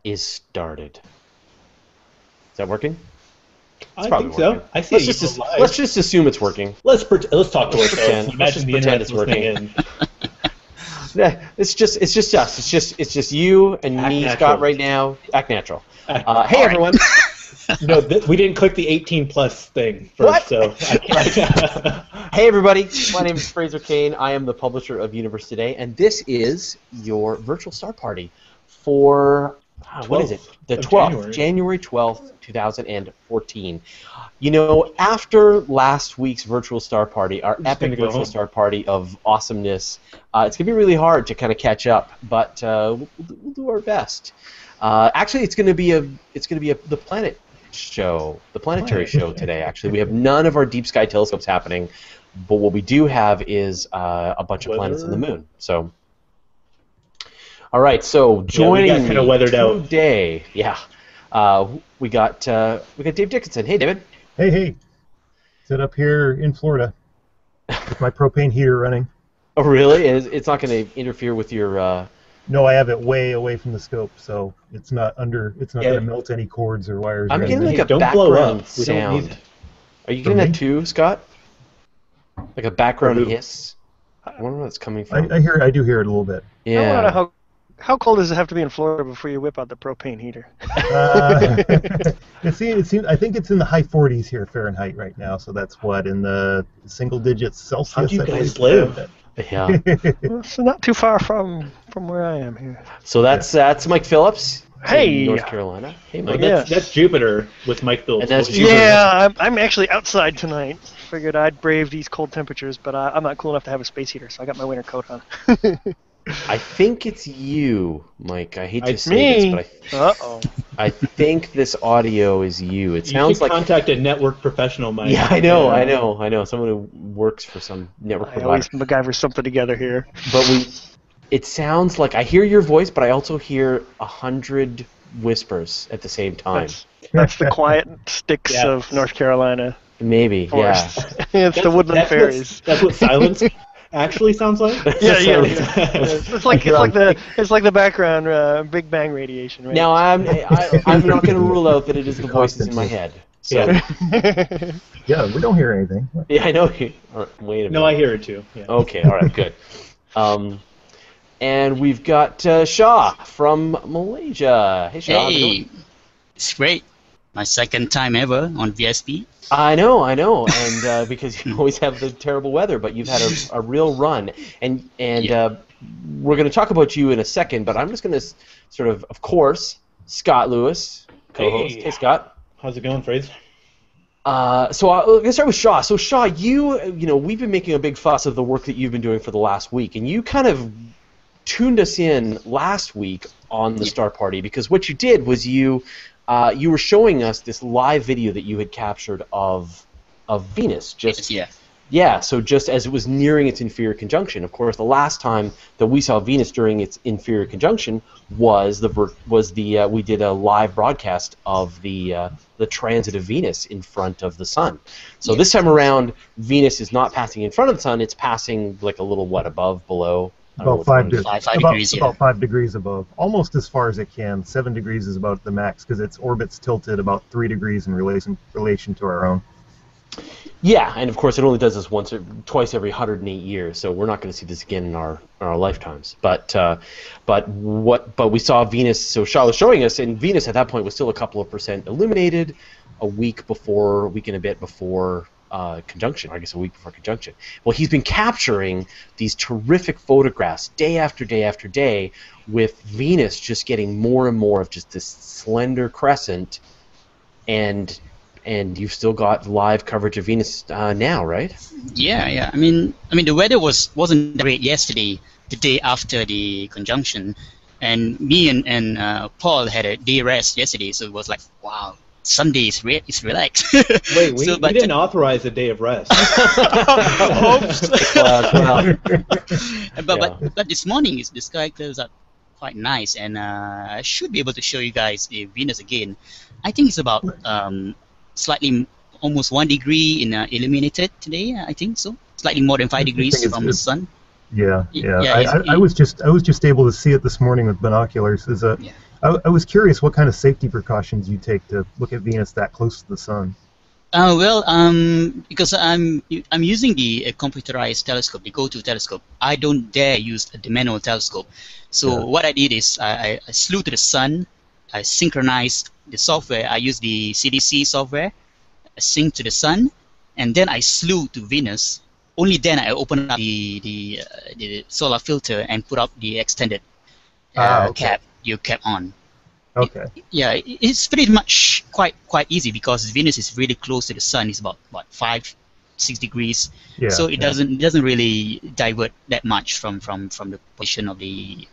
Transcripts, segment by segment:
is started. Is that working? I think so. I see let's just assume it's working. Let's talk to ourselves. Imagine the pretend internet's listening in. Yeah, it's just us. It's just you and me, natural. Scott, right now. Act natural. Hey, everyone. No, we didn't click the 18+ thing first, What? so I can't. Hey, everybody. My name is Fraser Cain. I am the publisher of Universe Today, and this is your virtual star party for, what is it? The 12th, January 12th, 2014. You know, after last week's virtual star party, our epic virtual star party of awesomeness, it's going to be really hard to kind of catch up, but we'll do our best. Actually, it's going to be the Planetary show today. Actually, we have none of our deep sky telescopes happening, but what we do have is a bunch of planets in the moon. So, all right. So joining me today, we got Dave Dickinson. Hey, David. Hey. Sit up here in Florida with my propane heater running. Oh, really? And it's not going to interfere with your... No, I have it way away from the scope, so it's not going to melt any cords or wires. I'm getting like a don't blow background up. sound. Are you getting that too, Scott? Like a background hiss? I wonder where that's coming from. I do hear it a little bit. Yeah. I want to know how cold does it have to be in Florida before you whip out the propane heater? I think it's in the high 40s here Fahrenheit right now, so that's in the single digits Celsius. How do you guys live? Yeah. It's not too far from where I am here. So that's Mike Phillips. Hey. In North Carolina. Hey, Mike. That's Jupiter with Mike Phillips. And that's Jupiter. Yeah, I'm actually outside tonight. Figured I'd brave these cold temperatures, but I'm not cool enough to have a space heater, so I got my winter coat on. I think it's you, Mike. I hate to say this, but I think this audio is you. It sounds like contact a network professional, Mike. Yeah, I know. Someone who works for some network provider. I always MacGyver something together here. But it sounds like I hear your voice, but I also hear 100 whispers at the same time. That's the quiet sticks of North Carolina. Maybe, forest. It's the woodland fairies. That's what silence actually sounds like. Yeah. It's like the background Big Bang radiation. Right? Now I'm not going to rule out that it is the voices in my head. So. Yeah, we don't hear anything. Yeah, I know. Wait a minute. No, I hear it too. Yeah. Okay, all right, good. And we've got Shah from Malaysia. Hey, Shah. Hey, it's great. My second time ever on VSP. I know, and because you always have the terrible weather, but you've had a real run, and we're going to talk about you in a second, but I'm just going to of course, Scott Lewis, co-host. Hey, Scott. How's it going, Fraser? So I'm going to start with Shaw. So Shaw, we've been making a big fuss of the work that you've been doing for the last week, and you kind of tuned us in last week on the Star Party because what you did was you were showing us this live video that you had captured of Venus. So just as it was nearing its inferior conjunction. Of course, the last time that we saw Venus during its inferior conjunction was we did a live broadcast of the transit of Venus in front of the Sun. So this time around, Venus is not passing in front of the Sun; it's passing like a little below. About 5 degrees. About 5 degrees above, almost as far as it can. 7 degrees is about the max because its orbit's tilted about 3 degrees in relation to our own. Yeah, and of course it only does this twice every 108 years, so we're not going to see this again in our lifetimes. But we saw Venus. So Shaw was showing us, and Venus at that point was still a couple of percent illuminated, a week and a bit before conjunction, or I guess a week before conjunction. Well, he's been capturing these terrific photographs day after day after day with Venus just getting more and more of just this slender crescent, and you've still got live coverage of Venus now, right? Yeah. I mean, the weather wasn't great yesterday, the day after the conjunction, and me and Paul had a day rest yesterday, so it was like, wow. Sunday is relaxed. Wait, we didn't authorize a day of rest. But this morning the sky clouds are quite nice, and I should be able to show you guys the Venus again. I think it's about slightly almost 1 degree in illuminated today. I think so, slightly more than 5 degrees from the sun. Yeah. I was just able to see it this morning with binoculars. I was curious what kind of safety precautions you take to look at Venus that close to the sun. Well, because I'm using the computerized telescope, the GoTo telescope. I don't dare use the manual telescope. So what I did is I flew to the sun. I synchronized the software. I used the CDC software. I synced to the sun, and then I flew to Venus. Only then I opened up the solar filter and put up the extended cap on. Okay. It's pretty much quite easy because Venus is really close to the sun. It's about 5-6 degrees. Yeah, so it doesn't really divert that much from the position of the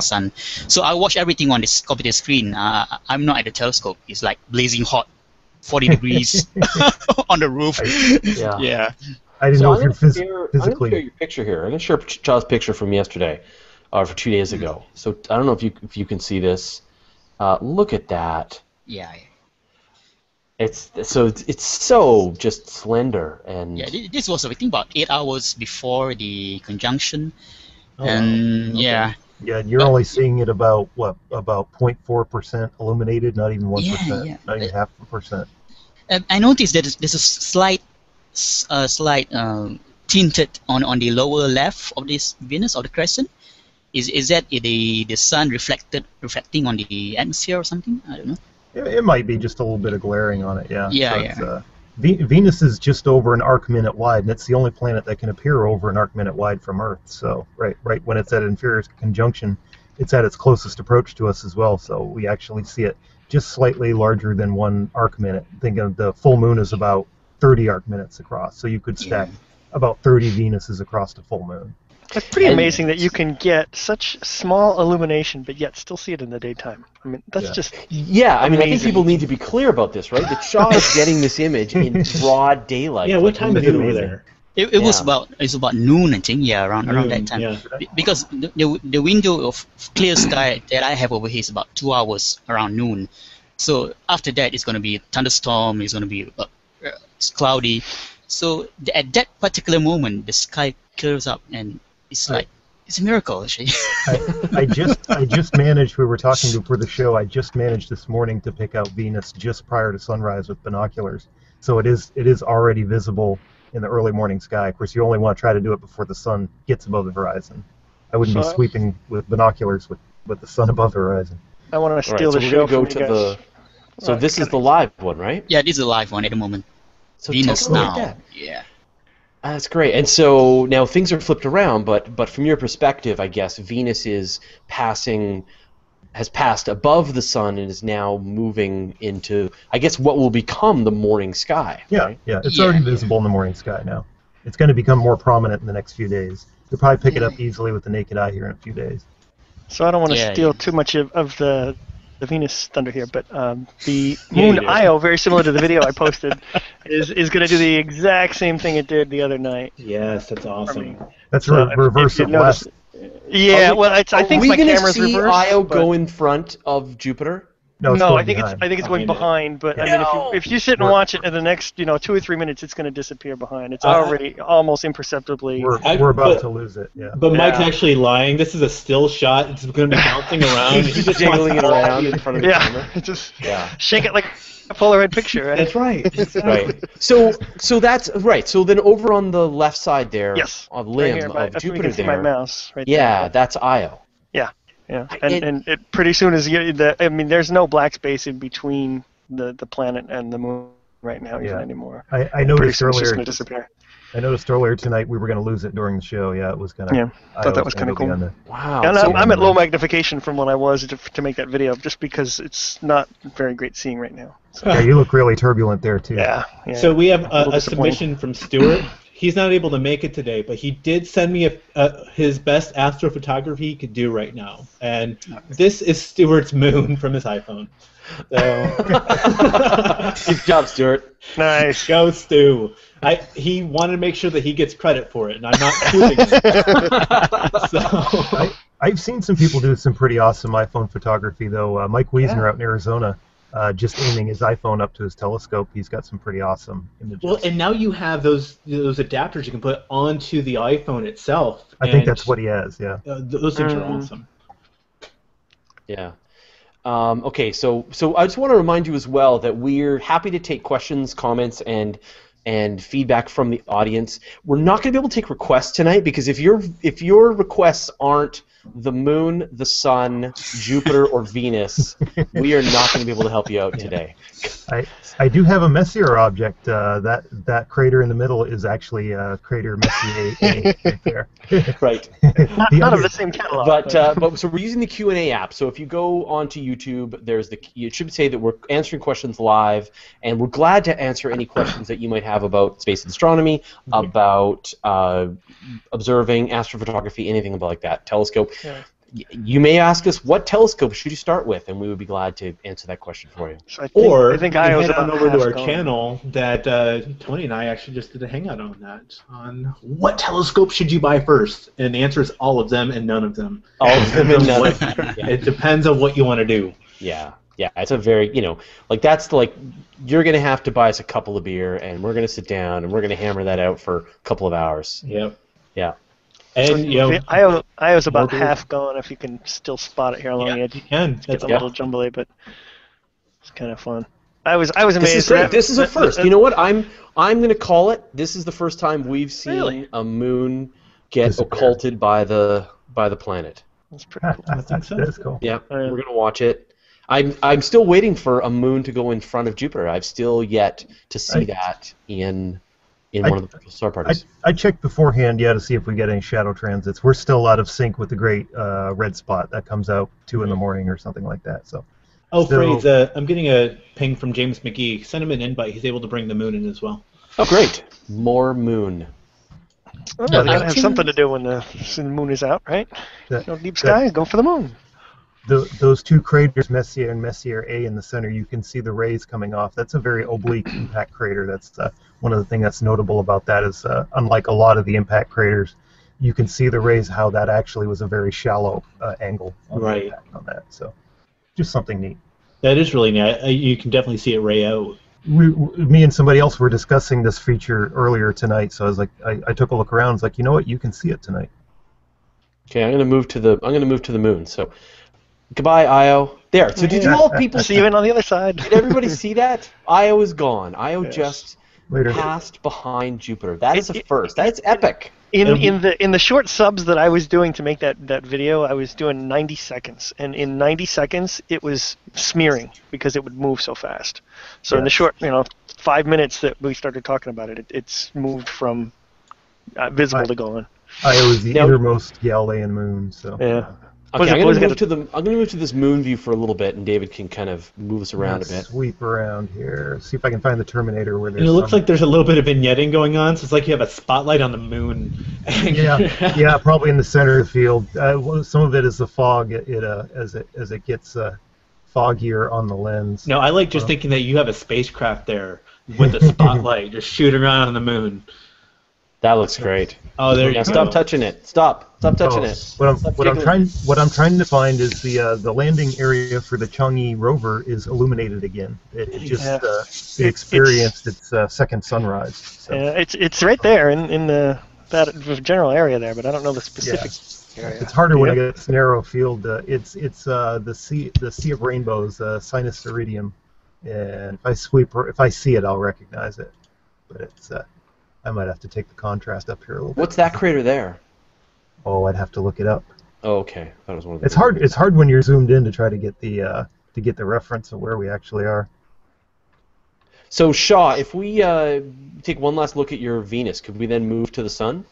sun. So I watch everything on this computer screen. I'm not at the telescope. It's like blazing hot, 40 degrees on the roof. Yeah. I didn't know if you're physically. I'm going to share your picture here. I'm going to share Charles' picture from yesterday, or for 2 days ago. So I don't know if you can see this. Look at that. Yeah. It's so just slender and. Yeah, this was I think about 8 hours before the conjunction, Okay. yeah. Yeah, and you're only seeing it about 0.4% illuminated, not even 1%, not even 0.5%. I noticed that there's a slight tinted on the lower left of this Venus, of the crescent. Is that the sun reflecting on the atmosphere or something? I don't know. It might be just a little bit of glaring on it, yeah. Yeah. Venus is just over an arc minute wide, and it's the only planet that can appear over an arc minute wide from Earth. So right when it's at inferior conjunction, it's at its closest approach to us as well. So we actually see it just slightly larger than 1 arc minute. Think of the full moon is about 30 arc minutes across. So you could stack about 30 Venuses across the full moon. It's pretty amazing that you can get such small illumination, but yet still see it in the daytime. I mean, that's just I mean, I think people need to be clear about this, right? That Shaw is getting this image in broad daylight. Yeah, what time is it over there? It was about noon, I think. Yeah, around that time. Yeah. Because the window of clear sky that I have over here is about 2 hours around noon. So after that, it's going to be a thunderstorm. It's going to be it's cloudy. So at that particular moment, the sky clears up and it's like it's a miracle, actually. I just managed. We were talking before the show. I just managed this morning to pick out Venus just prior to sunrise with binoculars. So it is already visible in the early morning sky. Of course, you only want to try to do it before the sun gets above the horizon. I wouldn't be sweeping with binoculars with the sun above the horizon. I want to steal the show from you guys. So this is the live one, right? Yeah, this is a live one at the moment. So Venus now. That. Yeah. That's great. And so now things are flipped around, but from your perspective, I guess Venus has passed above the sun and is now moving into, I guess, what will become the morning sky. Yeah, right? It's already visible in the morning sky now. It's going to become more prominent in the next few days. You'll probably pick it up easily with the naked eye here in a few days. So I don't want to steal too much of the Venus thunder here, but the moon Io, very similar to the video I posted, is going to do the exact same thing it did the other night. Yes, that's awesome. That's reverse of last. Yeah, I think my camera's reversed. Are we going to see Io go in front of Jupiter? No, I think it's going behind. But I mean, if you sit and watch it in the next 2 or 3 minutes, it's going to disappear behind. It's already almost imperceptibly. We're about to lose it. Yeah. But Mike's actually lying. This is a still shot. It's going to be bouncing around. He's just jiggling it around in front of the camera. Just shake it like a Polaroid picture. Right? That's right. Right. So that's right. So then over on the left side there, on the limb of Jupiter there. My mouse right there. That's Io. Yeah, and it pretty soon is I mean, there's no black space in between the planet and the moon right now even anymore. I noticed earlier. It's just going to disappear. I noticed earlier tonight we were going to lose it during the show. Yeah, it was going to. Yeah, I thought that was kind of cool. Wow. And I'm at low magnification from what I was to make that video, just because it's not very great seeing right now. So. Yeah, you look really turbulent there too. Yeah. So we have a submission from Stewart. He's not able to make it today, but he did send me his best astrophotography he could do right now, and this is Stewart's moon from his iPhone. So, good job, Stewart. Nice. Go, Stu. He wanted to make sure that he gets credit for it, and I'm not shooting it. So. I've seen some people do some pretty awesome iPhone photography, though. Mike Wiesner out in Arizona. Just aiming his iPhone up to his telescope, he's got some pretty awesome images. Well, and now you have those adapters you can put onto the iPhone itself. I think that's what he has, yeah. Those things are awesome. Yeah. Okay, so I just want to remind you as well that we're happy to take questions, comments, and feedback from the audience. We're not going to be able to take requests tonight because if your requests aren't the moon, the sun, Jupiter, or Venus, we are not going to be able to help you out today. I do have a Messier object. That crater in the middle is actually crater Messier A right there. Right. Not of the same catalog. But so we're using the Q&A app. So if you go onto YouTube, it should say that we're answering questions live, and we're glad to answer any questions that you might have about space and astronomy, about observing astrophotography, anything like that, telescope. Yeah. You may ask us, what telescope should you start with, and we would be glad to answer that question for you. So I think I head on over to our channel that Tony and I actually just did a hangout on that. On what telescope should you buy first? And the answer is all of them and none of them. All of them and none of them. Yeah. It depends on what you want to do. Yeah. Yeah, it's a very, you're going to have to buy us a couple of beer, and we're going to sit down, and we're going to hammer that out for a couple of hours. Yep. Yeah. And IO's about half gone if you can still spot it here along the edge. You can. It's a little jumbly, but it's kind of fun. I was amazed. This is great. This is a first. You know what? I'm going to call it. This is the first time we've seen a moon get occulted by the planet. That's pretty cool. I think so. That's cool. Yeah, we're going to watch it. I'm still waiting for a moon to go in front of Jupiter. I've still yet to see that in one of the star parties. I checked beforehand, to see if we get any shadow transits. We're still out of sync with the great red spot that comes out 2 in the morning or something like that. So. Fraser, I'm getting a ping from James McGee. Send him an invite. He's able to bring the moon in as well. Oh, great! More moon. Well, they gotta have something to do when the moon is out, right? Deep sky, go for the moon. Those 2 craters, Messier and Messier A, in the center, you can see the rays coming off. That's a very oblique impact crater. That's one of the things that's notable about that is, unlike a lot of the impact craters, you can see the rays, how that actually was a very shallow angle on that. So, just something neat. That is really neat. You can definitely see it ray out. Me and somebody else were discussing this feature earlier tonight, so I was like, I took a look around. I was like, you know what? You can see it tonight. Okay, I'm gonna move to the moon. So. Goodbye, Io. There. So did you all people see you on the other side? Did everybody see that? Io is gone. Io just passed behind Jupiter. That is a first. That's epic. In the short subs that I was doing to make that video, I was doing 90 seconds, and in 90 seconds it was smearing because it would move so fast. So in the short, 5 minutes that we started talking about it, it's moved from visible to gone. Io is the innermost Galilean moon. So. Yeah. Okay, I'm going to move to this moon view for a little bit, and David can kind of move us around a bit. Sweep around here. See if I can find the Terminator where there's. And it looks like there's a little bit of vignetting going on, so it's like you have a spotlight on the moon. yeah, probably in the center of the field. Some of it is the fog. As it gets foggier on the lens. No, I like just thinking that you have a spacecraft there with a spotlight just shooting around on the moon. That looks great. Oh, there you go. Stop touching it. Stop touching it. What I'm trying to find is the landing area for the Chang'e rover is illuminated again. It just experienced its second sunrise. So. It's right there in that general area there, but I don't know the specific area. It's harder when I get this narrow field. It's the sea of rainbows, Sinus Iridium, and if I see it, I'll recognize it. But it's I might have to take the contrast up here a little bit. What's that crater there? Oh, I'd have to look it up. Oh, okay. That was one of the. It's hard when you're zoomed in to try to get the reference of where we actually are. So Shah, if we take one last look at your Venus, could we then move to the sun?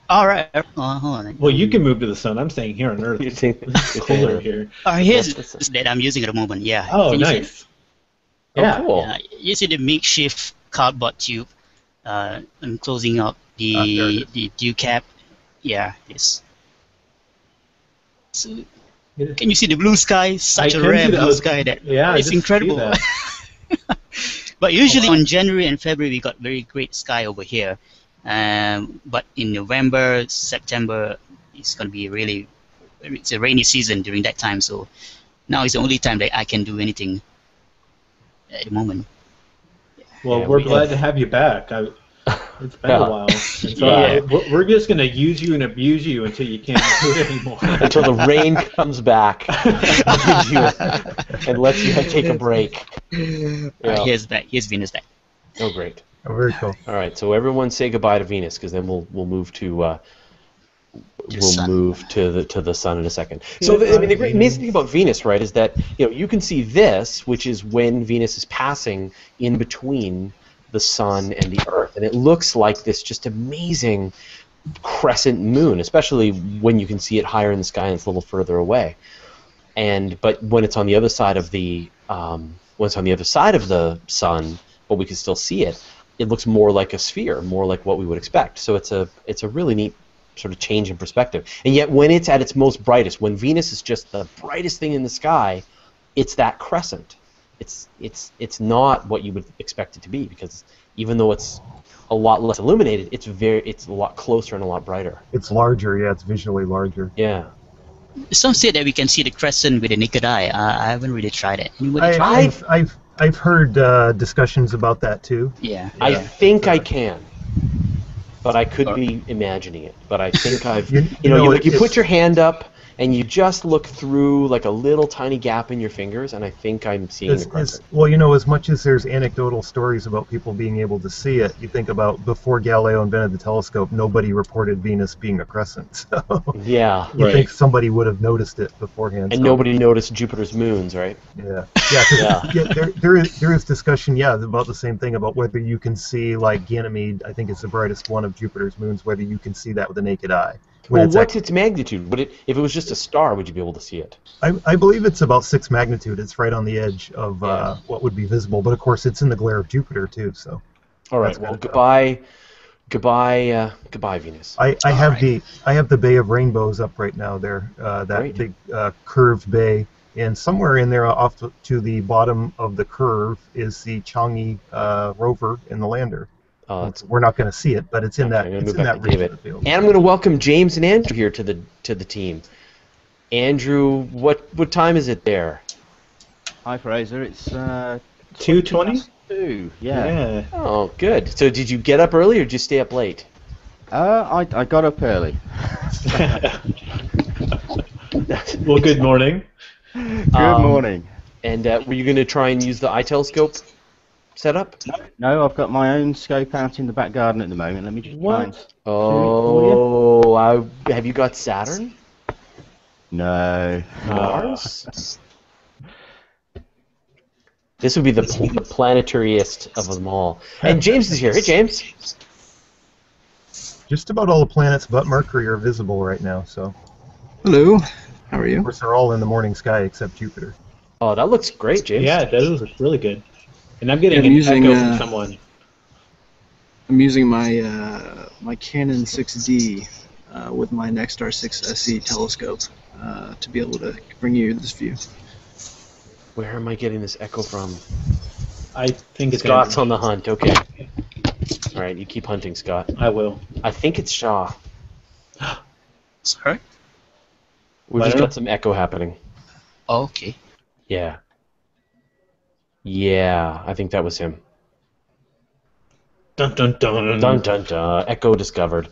All right. Hold on. Well, you can move to the sun. I'm staying here on Earth. It's colder here. Here's that I'm using at the moment. Yeah. Oh, nice. Yeah. Oh, cool. You see the makeshift cardboard tube. I'm closing up the dew cap. Yeah, this. So, can you see the blue sky? Such a rare blue sky that it's incredible. But usually on January and February we got very great sky over here. But in November, September, it's going to be it's a rainy season during that time. So now is the only time that I can do anything at the moment. Well, we're glad to have you back. It's been a while. And so Yeah. we're just going to use you and abuse you until you can't do it anymore. Until the rain comes back and lets you take a break. Yeah. Here's Venus back. Oh, great. Oh, very cool. All right, so everyone say goodbye to Venus, because then we'll move to the sun in a second. So the great amazing thing about Venus, right, is that you can see this, which is when Venus is passing in between the sun and the Earth, and it looks like this just amazing crescent moon, especially when you can see it higher in the sky and it's a little further away. But when it's on the other side of the sun, but we can still see it, it looks more like a sphere, more like what we would expect. So it's a really neat sort of change in perspective. And yet when it's at its most brightest, when Venus is just the brightest thing in the sky, it's that crescent. It's not what you would expect it to be, because even though it's a lot less illuminated, it's a lot closer and a lot brighter. It's larger, yeah. It's visually larger. Yeah. Some say that we can see the crescent with the naked eye. I haven't really tried it. Anybody tried? I've heard discussions about that too. Yeah. I think I can, but I could be imagining it. But I think I've you put your hand up and you just look through like a little tiny gap in your fingers, and I think I'm seeing the crescent. Well, as much as there's anecdotal stories about people being able to see it, you think about before Galileo invented the telescope, nobody reported Venus being a crescent. So Yeah. you think somebody would have noticed it beforehand. And nobody noticed Jupiter's moons, right? Yeah. There is discussion, about the same thing, about whether you can see, like, Ganymede, I think it's the brightest one of Jupiter's moons, whether you can see that with the naked eye. Well, what's its magnitude? If it was just a star, would you be able to see it? I believe it's about 6 magnitude. It's right on the edge of what would be visible, but of course it's in the glare of Jupiter too. So. All right. Well, goodbye, Venus. I have the Bay of Rainbows up right now there. That big curved bay, and somewhere in there, off to the bottom of the curve, is the Chang'e rover and the lander. We're not going to see it, but it's in that region of the field. And I'm going to welcome James and Andrew here to the team. Andrew, what time is it there? Hi, Fraser. It's 2:20. Yeah. Oh, good. So did you get up early or did you stay up late? I got up early. Well, good morning. Good morning. And were you going to try and use the eye telescope setup? No, I've got my own scope out in the back garden at the moment. Let me just find. Oh, have you got Saturn? No. Mars? This would be the planetariest of them all. And James is here. Hey, James. Just about all the planets but Mercury are visible right now. So. Hello. How are you? Of course, they're all in the morning sky except Jupiter. Oh, that looks great, James. Yeah, it does look really good. And I'm getting an echo from someone. I'm using my my Canon 6D with my Nexstar 6 SE telescope to be able to bring you this view. Where am I getting this echo from? I think it's Scott's on the hunt. Okay. All right, you keep hunting, Scott. I will. I think it's Shaw. Sorry? We've just got some echo happening. Oh, okay. Yeah. Yeah, I think that was him. Dun dun dun. Dun dun dun. Echo discovered.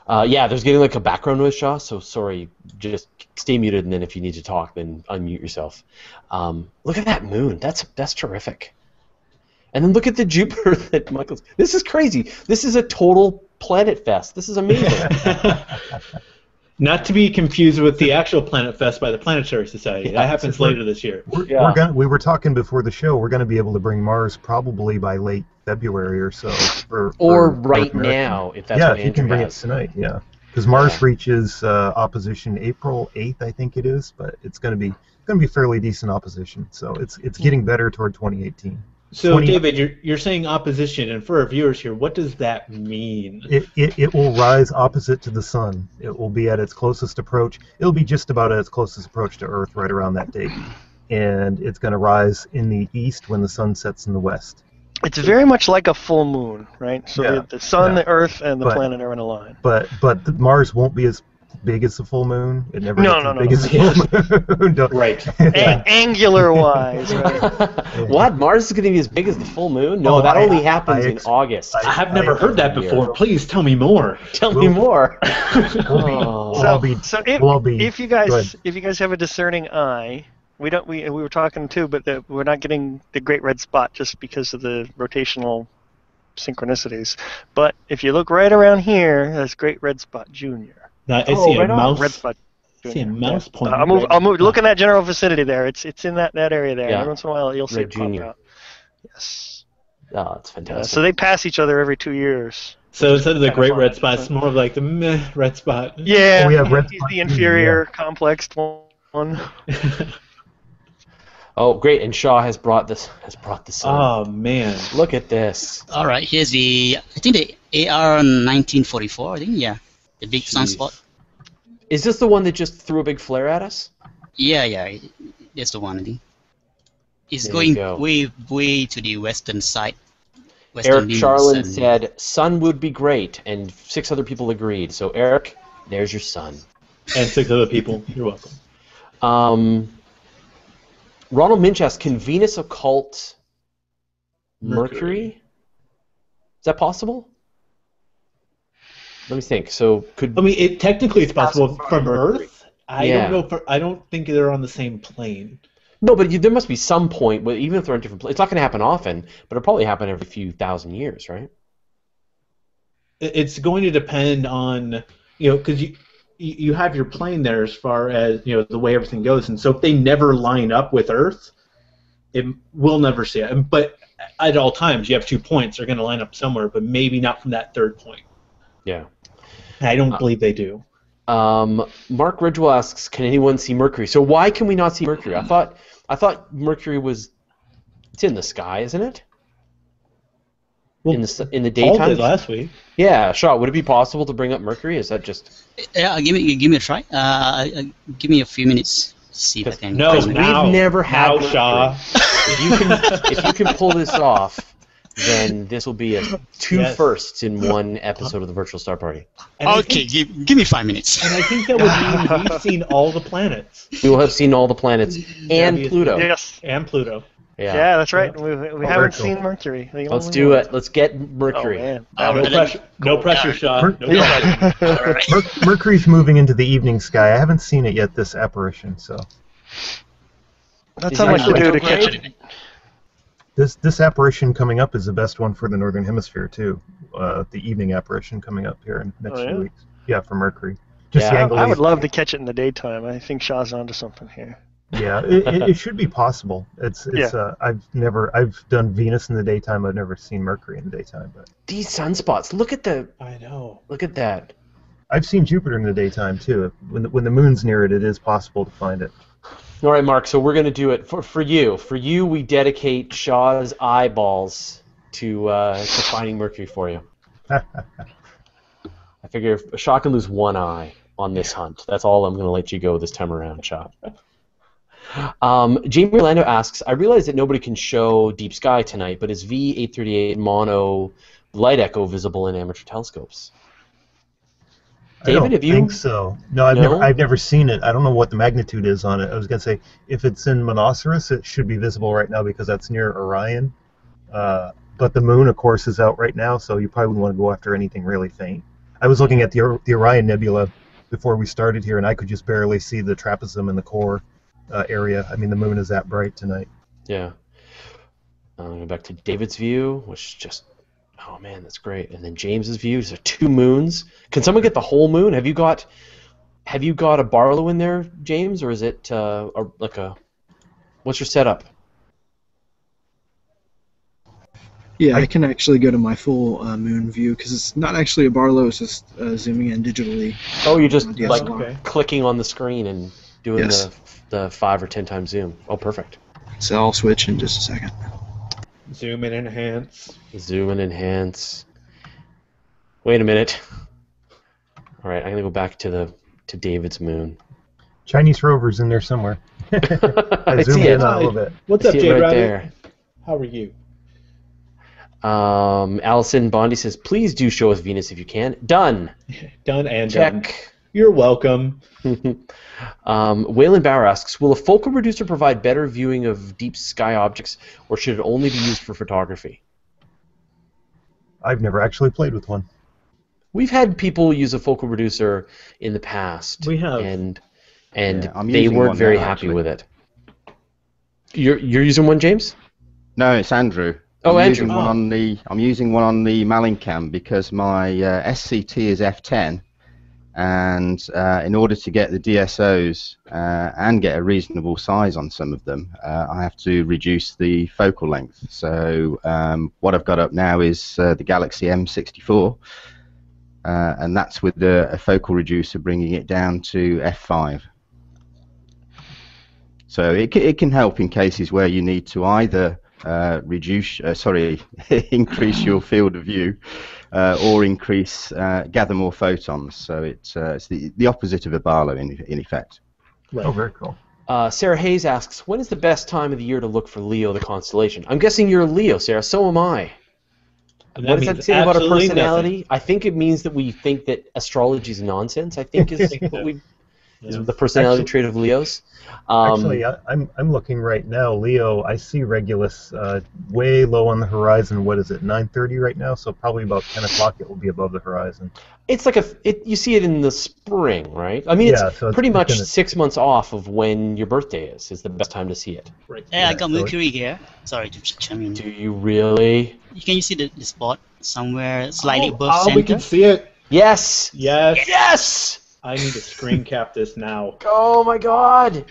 Yeah, there's getting like a background noise, Shaw, so sorry. Just stay muted, and then if you need to talk, then unmute yourself. Look at that moon. That's terrific. And then look at the Jupiter that Michael's... This is crazy. This is a total planet fest. This is amazing. Not to be confused with the actual Planet Fest by the Planetary Society. That happens later this year. We were talking before the show. We're going to be able to bring Mars probably by late February or so. Or right now, if that's what Andrew if you can bring has. it tonight, yeah. Because Mars reaches opposition April 8th, I think it is, but it's going to be fairly decent opposition. So it's getting better toward 2018. So, David, you're saying opposition, and for our viewers here, what does that mean? It will rise opposite to the sun. It will be at its closest approach. It'll be just about at its closest approach to Earth right around that date. And it's going to rise in the east when the sun sets in the west. It's very much like a full moon, right? So the sun, the Earth, and the planet are in a line. But Mars won't be as big as the full moon. It never No, gets no, as no, big no. as the full moon. Don't- Right. Angular-wise, right? What? Mars is going to be as big as the full moon? No, Oh, that I- only happens I in ex- August. I have never heard that before. Please tell me more. Tell me more. We'll So, all be- so we'll all be- if you go guys ahead. have a discerning eye, we were talking too, but we're not getting the great red spot just because of the rotational synchronicities. But if you look right around here, that's great red spot junior. Now, I Oh, see right a on. mouse. Red spot. I see a Junior. mouse Yeah. pointing. I'll move. Look in that general vicinity there. It's in that area there. Yeah. Every once in a while, you'll see Red it pop junior. out. Yes. Oh, that's fantastic. So they pass each other every 2 years. So instead of the Kind of great fun. red spot, it's more of like the meh red spot. Yeah. We have red he's spot the junior, inferior complexed one. Oh, great! And Shaw has brought the sun. Oh man. Look at this. All right, here's I think the AR 1944. I think the big Jeez. sunspot. Is this the one that just threw a big flare at us? Yeah, that's the one. I think it's There you going go. way to the western side. Eric limits, Charlin and- said, "Sun would be great," and 6 other people agreed. So Eric, there's your sun. And 6 other people. You're welcome. Ronald Minch asks, "Can Venus occult Mercury? Is that possible?" Let me think. So could I mean, technically it's possible from Mercury. Earth. I Yeah. don't know. I don't think they're on the same plane. no, but there must be some point. Even if they're on different places, it's not going to happen often, but it'll probably happen every few thousand years, right? It's going to depend on because you have your plane there as far as the way everything goes, and so if they never line up with Earth, we'll never see it. But at all times, you have 2 points. They're going to line up somewhere, but maybe not from that third point. Yeah. I don't believe they do. Mark Ridgewell asks, "Can anyone see Mercury?" So why can we not see Mercury? I thought Mercury it's in the sky, isn't it? Well, in the Paul daytime. did last week. Yeah, Shaw. Would it be possible to bring up Mercury? Is that just? Yeah, give me a try. Give me a few minutes. See if I can. No, Because now, we've never had now, Mercury. Shaw. If you can pull this off, then this will be 2 Yes. firsts in one episode of the Virtual Star Party. And I Okay, think- give me 5 minutes. And I think that would mean we've seen all the planets We will have seen all the planets and Obviously. Pluto. Yes. and Pluto. Yeah, that's right. We very haven't cool. seen Mercury. The Let's only do one. it. Let's get Oh, Mercury. man. All No right, pressure. No pressure, Shaw. Mer- No pressure. All right. Mercury's moving into the evening sky. I haven't seen it yet, this apparition, so That's Is how that much to do to retrograde? catch it. this apparition coming up is the best one for the Northern Hemisphere too. The evening apparition coming up here in the next Oh, yeah? few weeks. Yeah, for Mercury. Just Yeah, the angle I he's- would love to catch it in the daytime. I think Shaw's onto something here. Yeah, it should be possible. It's Yeah. I've done Venus in the daytime. I've never seen Mercury in the daytime, but These sunspots. Look at I know. that. I've seen Jupiter in the daytime too. When the moon's near it, it is possible to find it. All right, Mark. So we're going to do it for you. For you, we dedicate Shaw's eyeballs to finding Mercury for you. I figure if Shaw can lose one eye on this hunt, that's all I'm going to let you go this time around, Shaw. Jamie Orlando asks, "I realize that nobody can show deep sky tonight, but is V838 mono light echo visible in amateur telescopes?" David, I don't have you? think so. No, I've never seen it. I don't know what the magnitude is on it. I was gonna say if it's in Monoceros, it should be visible right now because that's near Orion. But the moon, of course, is out right now, so you probably wouldn't want to go after anything really faint. I was looking at the Orion Nebula before we started here, and I could just barely see the trapezium and the core area. I mean, the moon is that bright tonight. Yeah. Go back to David's view, which just, oh man, that's great. And then James's view. These are 2 moons. Can someone get the whole moon? Have you got a Barlow in there, James, or is it what's your setup? Yeah, I can actually go to my full moon view because it's not actually a Barlow. It's just zooming in digitally. Oh, you're just Yes. like Okay. clicking on the screen and doing Yes. the 5 or 10 times zoom. Oh, perfect. So I'll switch in just a second. Zoom and enhance. Zoom and enhance. Wait a minute. All right, I'm gonna go back to David's moon. Chinese rovers in there somewhere. I I zoomed see in it. on a little bit. What's I up, see it Jade right Rabbit? there. How are you? Allison Bondi says, "Please do show us Venus if you can." Done. Done and Check. done. You're welcome. Waylon Bauer asks, will a focal reducer provide better viewing of deep sky objects, or should it only be used for photography? I've never actually played with one. We've had people use a focal reducer in the past. We have. And I'm they using weren't one very now, happy actually. with it. You're using one, James? No, it's Andrew. Oh, I'm Andrew. Using one on the, I'm using one on the Mallincam because my SCT is f10, and in order to get the DSOs and get a reasonable size on some of them, I have to reduce the focal length. So what I've got up now is the Galaxy M64, and that's with a focal reducer bringing it down to f5. So it can help in cases where you need to either increase your field of view, or gather more photons. So it's the opposite of a Barlow in effect. Right. Oh, very cool. Sarah Hayes asks, when is the best time of the year to look for Leo the constellation? I'm guessing you're a Leo, Sarah. So am I. And What does that means say about our absolutely personality? nothing. I think it means that we think that astrology is nonsense. I think is what we is the personality Actually- trait of Leos. Actually, I'm looking right now. Leo, I see Regulus way low on the horizon. What is it, 9:30 right now? So probably about 10 o'clock it will be above the horizon. it's like you see it in the spring, right? I mean, Yeah, it's so it's pretty much within 6 months off of when your birthday is the best time to see it. Right. Yeah, I Yeah, got so Mercury here. Sorry to chime in. Do you really? Can you see the spot somewhere slightly above Oh, center? we can see it. Yes! Yes. Yes! I need to screen cap this now. Oh my god!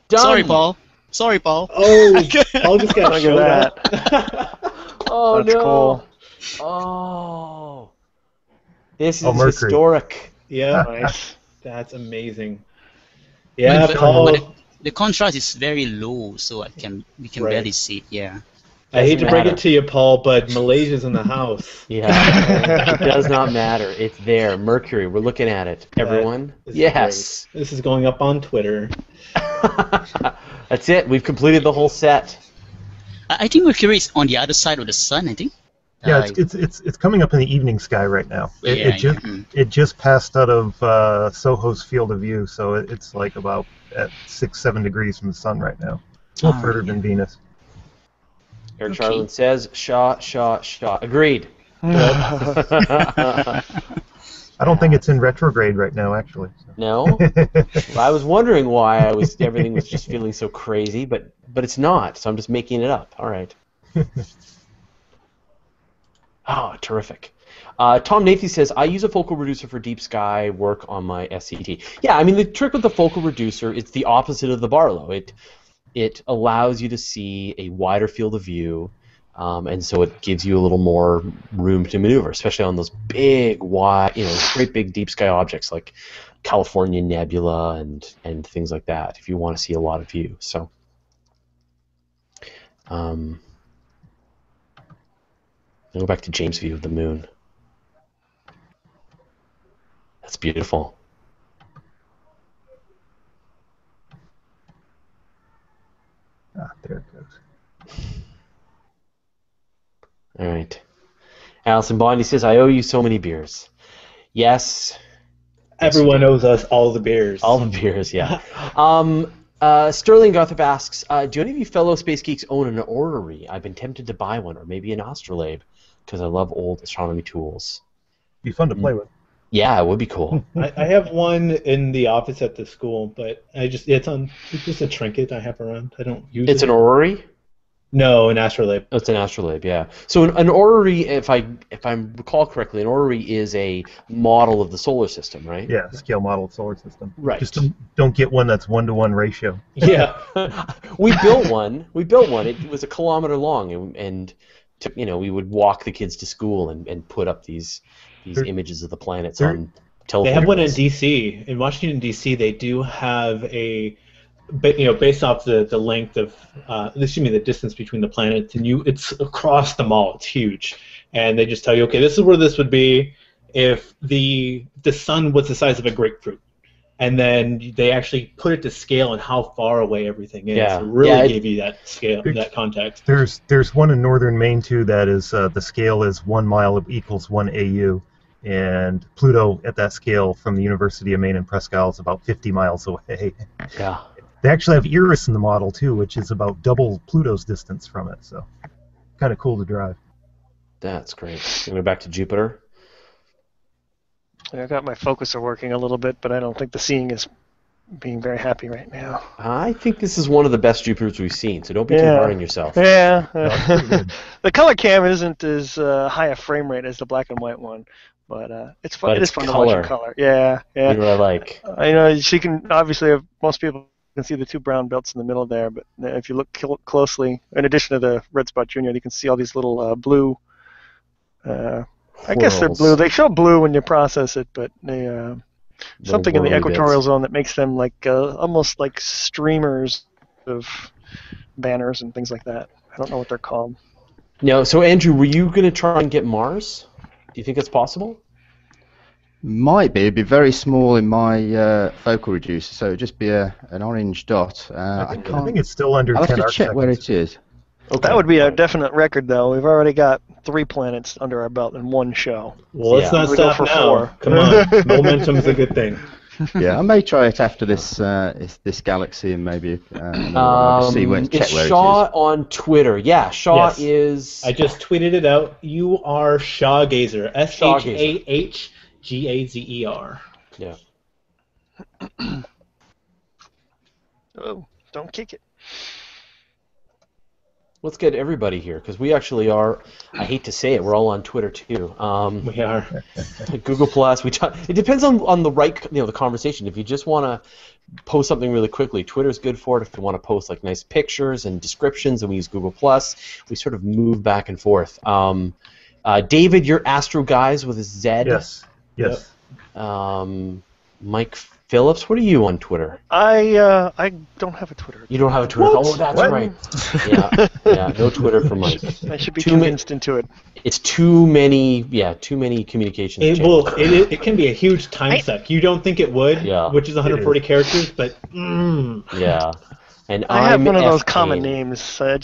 Done! Sorry, Paul. Sorry, Paul. Oh, I'll just get Look show at that. Oh That's no! cool. Oh. This is Oh, Mercury. historic. Yeah, Nice. that's amazing. Yeah, But- Paul. but the contrast is very low, so we can Right. barely see it. Yeah. I hate to Doesn't break matter. it to you, Paul, but Malaysia's in the house. Yeah, it does not matter. It's there. Mercury. We're looking at it. Everyone? This is Yes. great. This is going up on Twitter. That's it. We've completed the whole set. I think Mercury is on the other side of the sun. I think. Yeah, it's coming up in the evening sky right now. Yeah, It just passed out of Soho's field of view, so it's like about at 6-7 degrees from the sun right now. A little further than Venus. Eric Okay. Charlin says, Shaw. Agreed. I don't think it's in retrograde right now, actually. So. No? I was wondering why everything was just feeling so crazy, but it's not, so I'm just making it up. All right. Oh, terrific. Tom Nathy says, I use a focal reducer for deep sky work on my SCT. Yeah, I mean, the trick with the focal reducer, it's the opposite of the Barlow. It allows you to see a wider field of view, and so it gives you a little more room to maneuver, especially on those big, wide, great big deep sky objects like California Nebula and things like that, if you want to see a lot of view. So, I'll go back to James' view of the moon. That's beautiful. Ah, there it goes. All right. Allison Bondi says, I owe you so many beers. Yes. Everyone owes us all the beers. All the beers, yeah. Sterling Gothup asks, do any of you fellow space geeks own an orrery? I've been tempted to buy one, or maybe an astrolabe, because I love old astronomy tools. Be fun to play with. Yeah, it would be cool. I have one in the office at the school, but it's just a trinket I have around. I don't use it. It's an orrery? No, an astrolabe. Oh, it's an astrolabe, yeah. So an orrery, if I recall correctly, an orrery is a model of the solar system, right? Yeah, scale model of solar system. Right. Just don't get one that's 1-to-1 ratio. Yeah. We built one. It was a kilometer long, and we would walk the kids to school and put up these images of the planets on telephone. They have one in poles. D.C. In Washington D.C. They do have based off the length of the distance between the planets, and it's across them all. It's huge, and they just tell you, okay, this is where this would be if the sun was the size of a grapefruit, and then they actually put it to scale and how far away everything is. Yeah. It really Yeah, gave you that scale, that context. There's one in northern Maine too that is the scale is 1 mile equals 1 AU, and Pluto at that scale from the University of Maine in Presque Isle is about 50 miles away. Yeah. They actually have Eris in the model too, which is about double Pluto's distance from it. So kind of cool to drive. That's great. Going to go back to Jupiter. I got my focuser working a little bit, but I don't think the seeing is being very happy right now. I think this is one of the best Jupiters we've seen, so don't be too hard on yourself. Yeah. No, The color cam isn't as high a frame rate as the black and white one, but it's fun. But It is it's fun to watch in color. Yeah. You know what I like? I know she can obviously. Most people can see the two brown belts in the middle there, but if you look closely, in addition to the red spot junior, you can see all these little blue. I guess they're blue. They show blue when you process it, but they something in the equatorial zone that makes them like almost like streamers of banners and things like that. I don't know what they're called. No. So Andrew, were you going to try and get Mars? Do you think it's possible? Might be. It'd be very small in my focal reducer, so it'd just be an orange dot. I think it's still under 10 I'll have to arc check where seconds. it is. Okay. That would be a definite record, though. We've already got 3 planets under our belt in one show. Well, let's not We go stop for now. 4. Come on, momentum's a good thing. Yeah, I may try it after this galaxy and maybe see where It's check where Shaw it is. on Twitter. Yeah, Shaw Yes. is. I just tweeted it out. You are Shawgazer. SHAHGAZER. Yeah. Oh, don't kick it. Let's get everybody here because we actually are. I hate to say it, we're all on Twitter too. We are. Google Plus. It depends on the right, the conversation. If you just want to post something really quickly, Twitter's good for it. If you want to post like nice pictures and descriptions, and we use Google Plus, we sort of move back and forth. David, you're Astro Guys with a Z. Yes. Yes. Mike Phillips, what are you on Twitter? I don't have a Twitter. You don't have a Twitter? What? Oh, that's What? right. Yeah, no Twitter for Mike. I should be convinced into it. It's too many communications. It can be a huge time suck. You don't think it would, which is 140 characters, but yeah. And I have one of those Cain. common names. I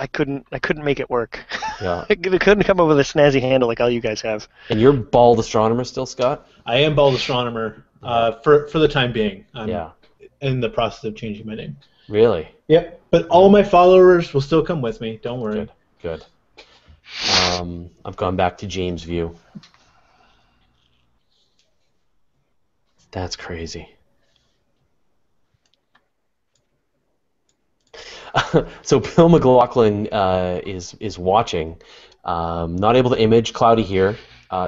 couldn't make it work. Yeah. I couldn't come up with a snazzy handle like all you guys have. And you're Bald Astronomer still, Scott? I am Bald Astronomer for the time being. I'm in the process of changing my name. Really? Yep. But all my followers will still come with me. Don't worry. Good. I've gone back to James View. That's crazy. So Bill McLaughlin is watching. Not able to image. Cloudy here.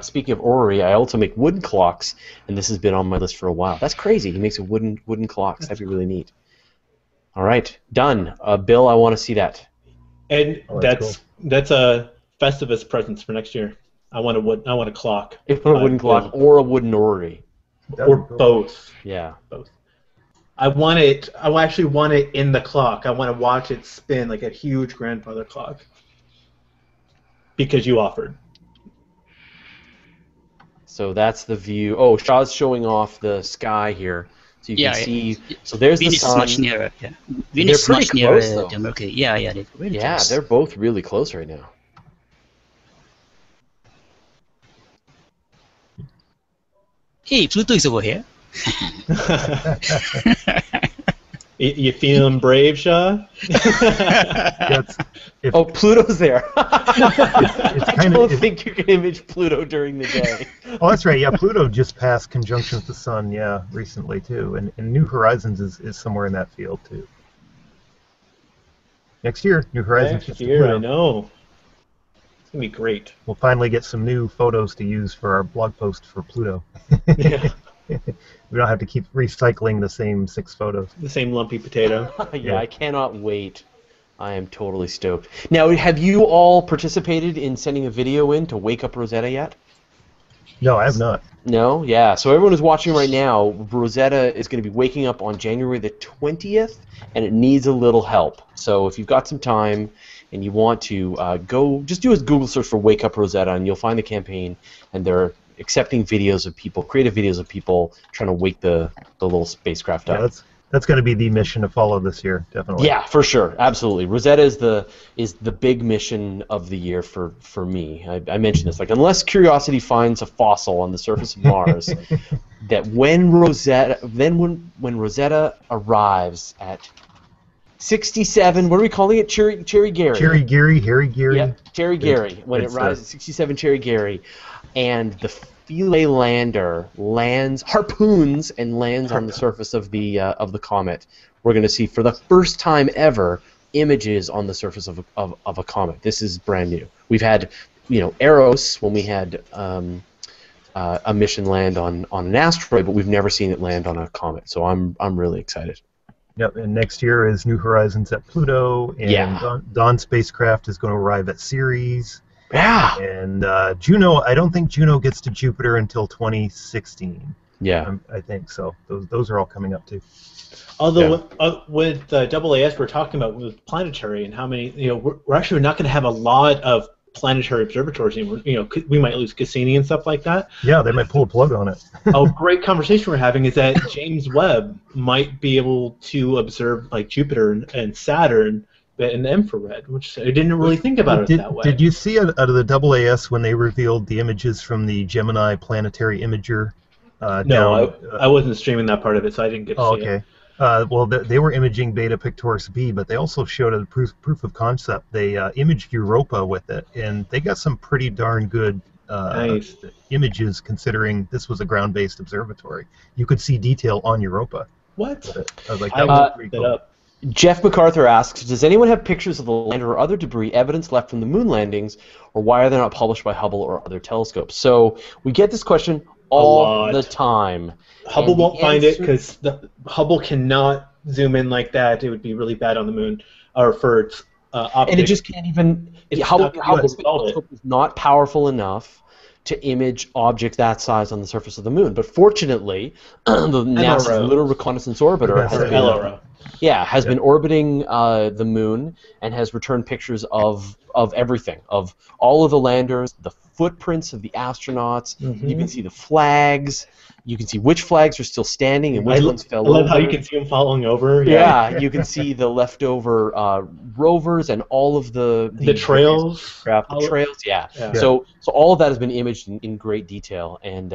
Speaking of orrery, I also make wooden clocks, and this has been on my list for a while. That's crazy. He makes a wooden clocks. That'd be really neat. All right, done. Bill, I want to see that. And that's that's a Festivus presents for next year. I want a clock. If a wooden clock or a wooden orrery. Or both. Yeah. Both. I actually want it in the clock. I want to watch it spin like a huge grandfather clock. Because you offered. So that's the view. Oh, Shaw's showing off the sky here. So you can see. So there's Venus the sun. is much nearer. Yeah. Venus is pretty much nearer close, though. to Mercury. Yeah, they're really close. They're both really close right now. Hey, Pluto is over here. You feeling brave, Shaw? Pluto's there. I don't of, think you can image Pluto during the day. Oh, that's right. Yeah, Pluto just passed conjunction with the Sun. Yeah, recently too, and New Horizons is somewhere in that field too. Next year, New Horizons. Next year, I know. It's gonna be great. We'll finally get some new photos to use for our blog post for Pluto. Yeah. We don't have to keep recycling the same 6 photos. The same lumpy potato. Yeah, I cannot wait. I am totally stoked. Now, have you all participated in sending a video in to Wake Up Rosetta yet? No, I have not. No? Yeah. So everyone who's watching right now, Rosetta is going to be waking up on January the 20th, and it needs a little help. So if you've got some time and you want to go, just do a Google search for Wake Up Rosetta, and you'll find the campaign, and they're accepting videos of people, creative videos of people trying to wake the little spacecraft up. Yeah, That's going to be the mission to follow this year, definitely. Yeah, for sure, absolutely. Rosetta is the big mission of the year for me. I mentioned this, like, unless Curiosity finds a fossil on the surface of Mars, that when Rosetta arrives at 67, what are we calling it? Cherry Gary. Cherry Gary, Harry Gary. Yeah, Cherry Gary. When it arrives at 67 Cherry Gary, and the Philae lander harpoons and lands on the surface of the comet, we're going to see for the first time ever images on the surface of a comet. This is brand new. We've had, Eros when we had a mission land on an asteroid, but we've never seen it land on a comet. So I'm really excited. Yep, and next year is New Horizons at Pluto, and Dawn spacecraft is going to arrive at Ceres. Yeah. And Juno, I don't think Juno gets to Jupiter until 2016. Yeah. I think so. Those are all coming up too. Although with AAS, we're talking about with Planetary and how many, we're actually not going to have a lot of planetary observatories anymore. We might lose Cassini and stuff like that. Yeah, they might pull a plug on it. A great conversation we're having is that James Webb might be able to observe like Jupiter and Saturn in the infrared, which I didn't really think about it that way. Did you see out of the AAS when they revealed the images from the Gemini Planetary Imager? No, I wasn't streaming that part of it, so I didn't get to see it. Well, they were imaging Beta Pictoris B, but they also showed a proof of concept. They imaged Europa with it, and they got some pretty darn good nice images, considering this was a ground-based observatory. You could see detail on Europa. What? I was like, that was pretty cool. Jeff MacArthur asks, does anyone have pictures of the lander or other debris evidence left from the moon landings, or why are they not published by Hubble or other telescopes? So we get this question all the time. Hubble won't find it because Hubble cannot zoom in like that. It would be really bad on the moon, or for its optics. And it just can't even. Hubble's telescope is not powerful enough to image objects that size on the surface of the moon. But fortunately, the NASA's Lunar Reconnaissance Orbiter has been orbiting the moon and has returned pictures of everything, of all of the landers, the footprints of the astronauts. Mm-hmm. You can see the flags. You can see which flags are still standing and which ones fell over. I love how you can see them falling over. Yeah, you can see the leftover rovers and all of the trails. The trails, yeah. So all of that has been imaged in great detail, and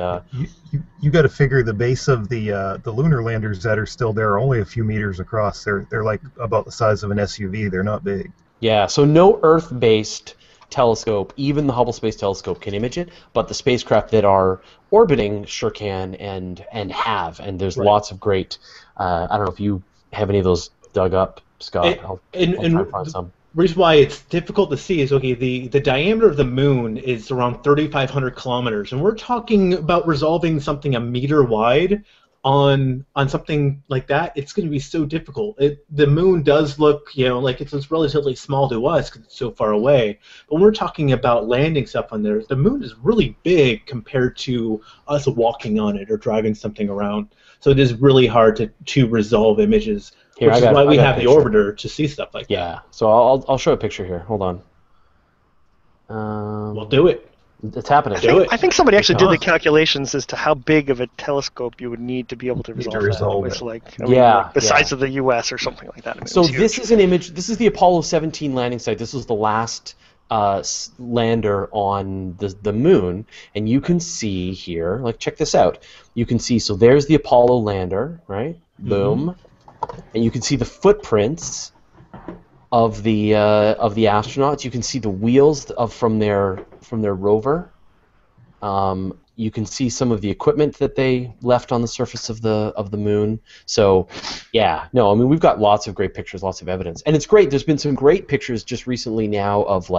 you got to figure the base of the lunar landers that are still there are only a few meters across. They're like about the size of an SUV. They're not big. Yeah. So no Earth-based telescope, even the Hubble Space Telescope, can image it, but the spacecraft that are orbiting sure can and have. And there's lots of great. I don't know if you have any of those dug up, Scott. I'll try to find some. The reason why it's difficult to see is, the diameter of the moon is around 3,500 kilometers, and we're talking about resolving something a meter wide on something like that. It's going to be so difficult. The moon does look, like it's relatively small to us because it's so far away, but when we're talking about landing stuff on there, the moon is really big compared to us walking on it or driving something around. So it is really hard to resolve images. Which is why we have the orbiter to see stuff like that. Yeah, so I'll show a picture here. Hold on. We'll do it. It's happening. I think somebody actually did the calculations as to how big of a telescope you would need to be able to resolve that. It's like, the size of the U.S. or something like that. So this is an image. This is the Apollo 17 landing site. This was the last lander on the moon, and you can see here. Like, check this out. You can see. So there's the Apollo lander, right? Boom. And you can see the footprints of the astronauts. You can see the wheels from their rover. You can see some of the equipment that they left on the surface of the moon. So, we've got lots of great pictures, lots of evidence, and it's great. There's been some great pictures just recently now of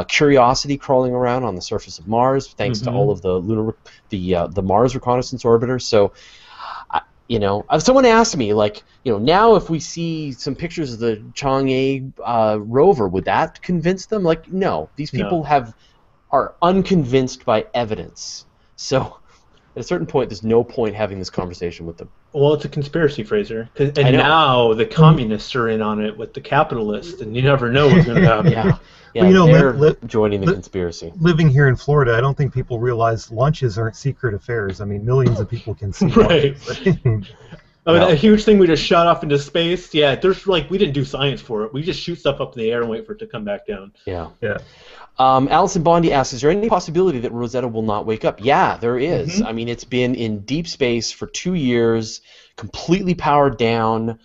Curiosity crawling around on the surface of Mars, thanks to all of the Mars Reconnaissance Orbiter. So. Someone asked me, now if we see some pictures of the Chang'e rover, would that convince them? No. These people are unconvinced by evidence. So at a certain point, there's no point having this conversation with them. Well, it's a conspiracy, Fraser. And now the communists are in on it with the capitalists, and you never know what's going to happen. They're joining the conspiracy. Living here in Florida, I don't think people realize launches aren't secret affairs. I mean, millions of people can see right. launches. Oh, Yeah. that huge thing we just shot off into space. Yeah, there's like we didn't do science for it. We just shoot stuff up in the air and wait for it to come back down. Yeah. Yeah. Allison Bondi asks, is there any possibility that Rosetta will not wake up? Yeah, there is. I mean, it's been in deep space for 2 years, completely powered down.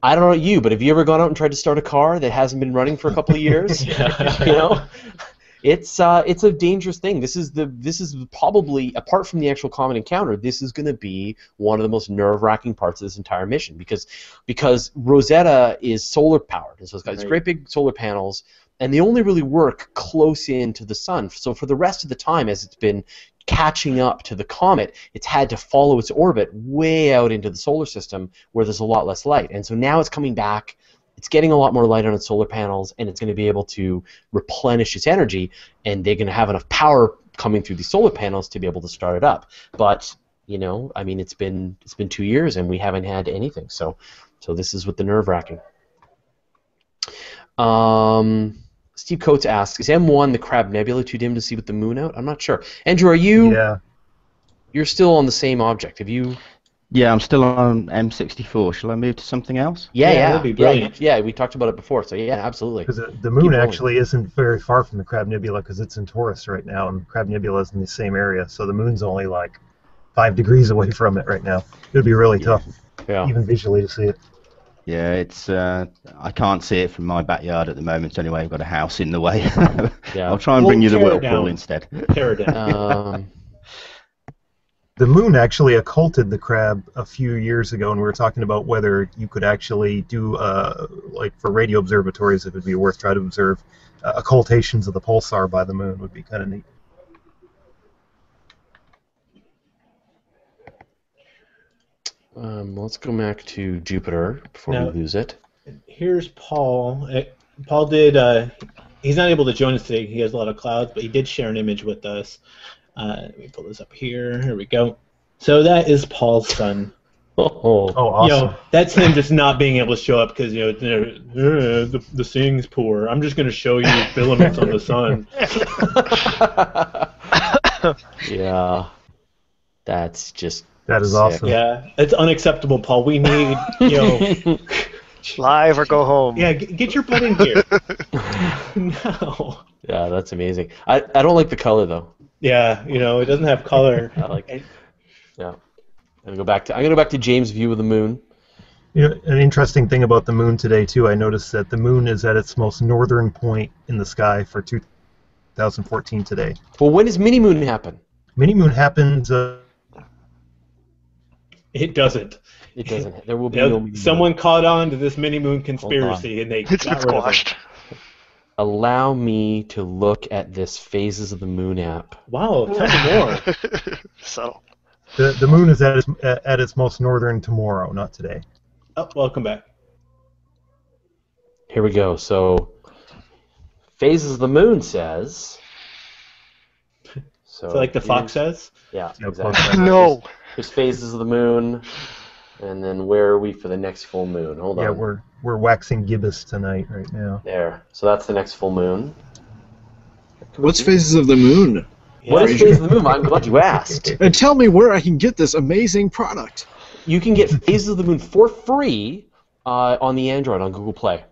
I don't know about you, but have you ever gone out and tried to start a car that hasn't been running for a couple of years? You know, it's a dangerous thing. This is probably, apart from the actual comet encounter, this is going to be one of the most nerve-wracking parts of this entire mission because Rosetta is solar powered, and so it's got these great big solar panels, and they only really work close in to the sun. So for the rest of the time, as it's been catching up to the comet, it's had to follow its orbit way out into the solar system where there's a lot less light. And so now it's coming back, it's getting a lot more light on its solar panels, and it's going to be able to replenish its energy, and they're going to have enough power coming through these solar panels to be able to start it up. But, you know, I mean, it's been 2 years and we haven't had anything. So this is with the nerve-wracking. Steve Coates asks, is M1 the Crab Nebula too dim to see with the moon out? I'm not sure. Andrew, are you? Yeah. You're still on the same object. Have you? Yeah, I'm still on M64. Shall I move to something else? Yeah, that'd be brilliant. Yeah, we talked about it before, so yeah, absolutely. Because the moon actually isn't very far from the Crab Nebula because it's in Taurus right now, and Crab Nebula is in the same area, so the moon's only like 5 degrees away from it right now. It would be really tough, even visually, to see it. Yeah, it's I can't see it from my backyard at the moment. Anyway, I've got a house in the way. I'll try and bring you the whirlpool instead. Tear it down. The moon actually occulted the crab a few years ago, and we were talking about whether you could actually do, like for radio observatories, if it would be worth trying to observe occultations of the pulsar by the moon would be kind of neat. Let's go back to Jupiter before we lose it. Here's Paul. Paul did. He's not able to join us today. He has a lot of clouds, but he did share an image with us. Let me pull this up here. Here we go. So that is Paul's son. Oh, awesome. You know, that's him just not being able to show up because the seeing's poor. I'm just going to show you filaments on the sun. Yeah, that's just. That is sick. awesome. Yeah, it's unacceptable, Paul. We need, live or go home. Yeah, get your butt in here. No. Yeah, that's amazing. I don't like the color though. Yeah, it doesn't have color. I like it. Yeah. I'm gonna go back to James' view of the moon. An interesting thing about the moon today too, I noticed that the moon is at its most northern point in the sky for 2014 today. Well, when does mini moon happen? Mini moon happens. It doesn't. It doesn't. There will be no mini someone caught on to this mini moon conspiracy and they got rid squashed. of it. Allow me to look at this Phases of the Moon app. Wow, tell me more. So. The moon is at its most northern tomorrow, not today. Oh, welcome back. Here we go. So, Phases of the Moon says. So like the fox says? Yeah, exactly. No. There's Phases of the Moon, and then where are we for the next full moon? Hold on. Yeah, we're waxing gibbous tonight right now. There. So that's the next full moon. What's Phases of the Moon? What is Phases of the Moon? I'm glad you asked. And tell me where I can get this amazing product. You can get Phases of the Moon for free on the Android on Google Play.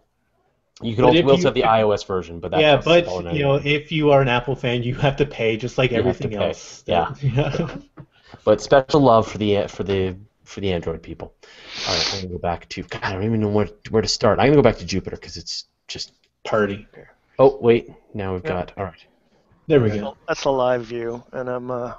You can also have the iOS version, but that's if you are an Apple fan, you have to pay just like everything else. Yeah. But special love for the Android people. All right, I'm gonna go back to. God, I don't even know where to start. I'm gonna go back to Jupiter because it's just party. Oh wait, now we've got. All right. There we go. That's a live view, and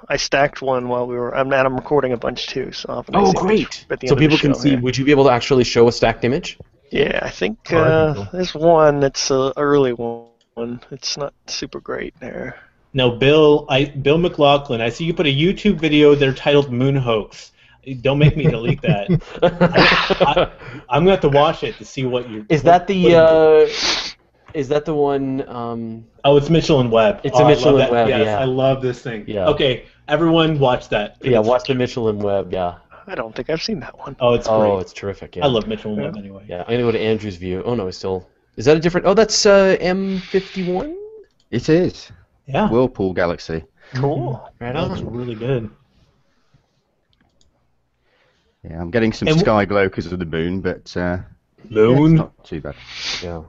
I stacked one while we were. I'm recording a bunch too, so I'll have a nice great! at the So end people of the can show, see. yeah. Would you be able to actually show a stacked image? Yeah, I think there's one that's an early one. It's not super great there. No, Bill McLaughlin. I see you put a YouTube video there titled "Moon Hoax." Don't make me delete that. I'm gonna have to watch it to see what you're. Is that the? Is that the one? Oh, it's Mitchell and Webb. It's a Mitchell and Webb. Yes, yeah. I love this thing. Yeah. Okay, everyone, watch that. Yeah, watch the Mitchell and Webb. Yeah. I don't think I've seen that one. Oh, it's great. Oh, it's terrific. Yeah. I love Mitchell and Webb anyway. Yeah, I'm gonna go to Andrew's view. Oh no, he's still. Is that a different? Oh, that's M51. It is. Yeah. Whirlpool Galaxy. Cool. Right That looks on. really good. Yeah, I'm getting some And sky glow because of the moon, but Moon. it's not too bad. Yeah.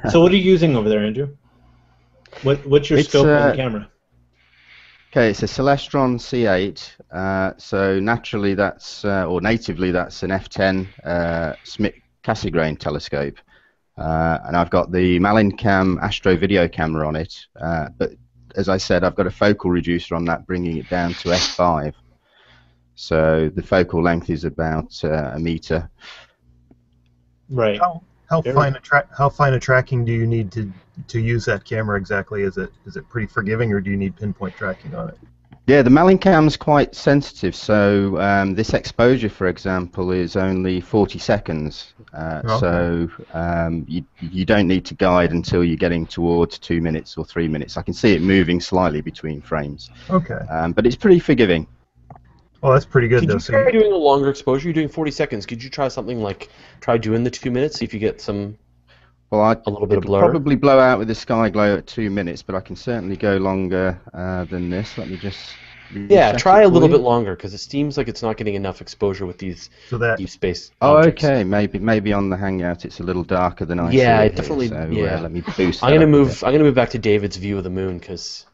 So what are you using over there, Andrew? What's your It's, scope and camera? Okay, it's a Celestron C8. So naturally, or natively, that's an f10 Smith Cassegrain telescope, and I've got the Malincam Astro video camera on it. But as I said, I've got a focal reducer on that, bringing it down to f5. So the focal length is about a meter. Right. How fine a tracking do you need to use that camera exactly? Is it pretty forgiving, or do you need pinpoint tracking on it? Yeah, the Malincam's quite sensitive. So this exposure, for example, is only 40 seconds. Okay. So you don't need to guide until you're getting towards 2 minutes or 3 minutes. I can see it moving slightly between frames. Okay. But it's pretty forgiving. Oh, that's pretty good. Could though. you try doing a longer exposure? You're doing 40 seconds. Could you try something like doing the 2 minutes? See if you get some. Well, a little bit of it'll blur. probably blow out with the sky glow at 2 minutes, but I can certainly go longer than this. Let me just. Yeah, reset try it a for little you. bit longer because it seems like it's not getting enough exposure with these deep space. Oh, objects. okay. Maybe on the Hangout it's a little darker than I see Yeah, it it here, definitely. so, Yeah. let me boost. I'm that gonna up a move. bit. I'm gonna move back to David's view of the moon because.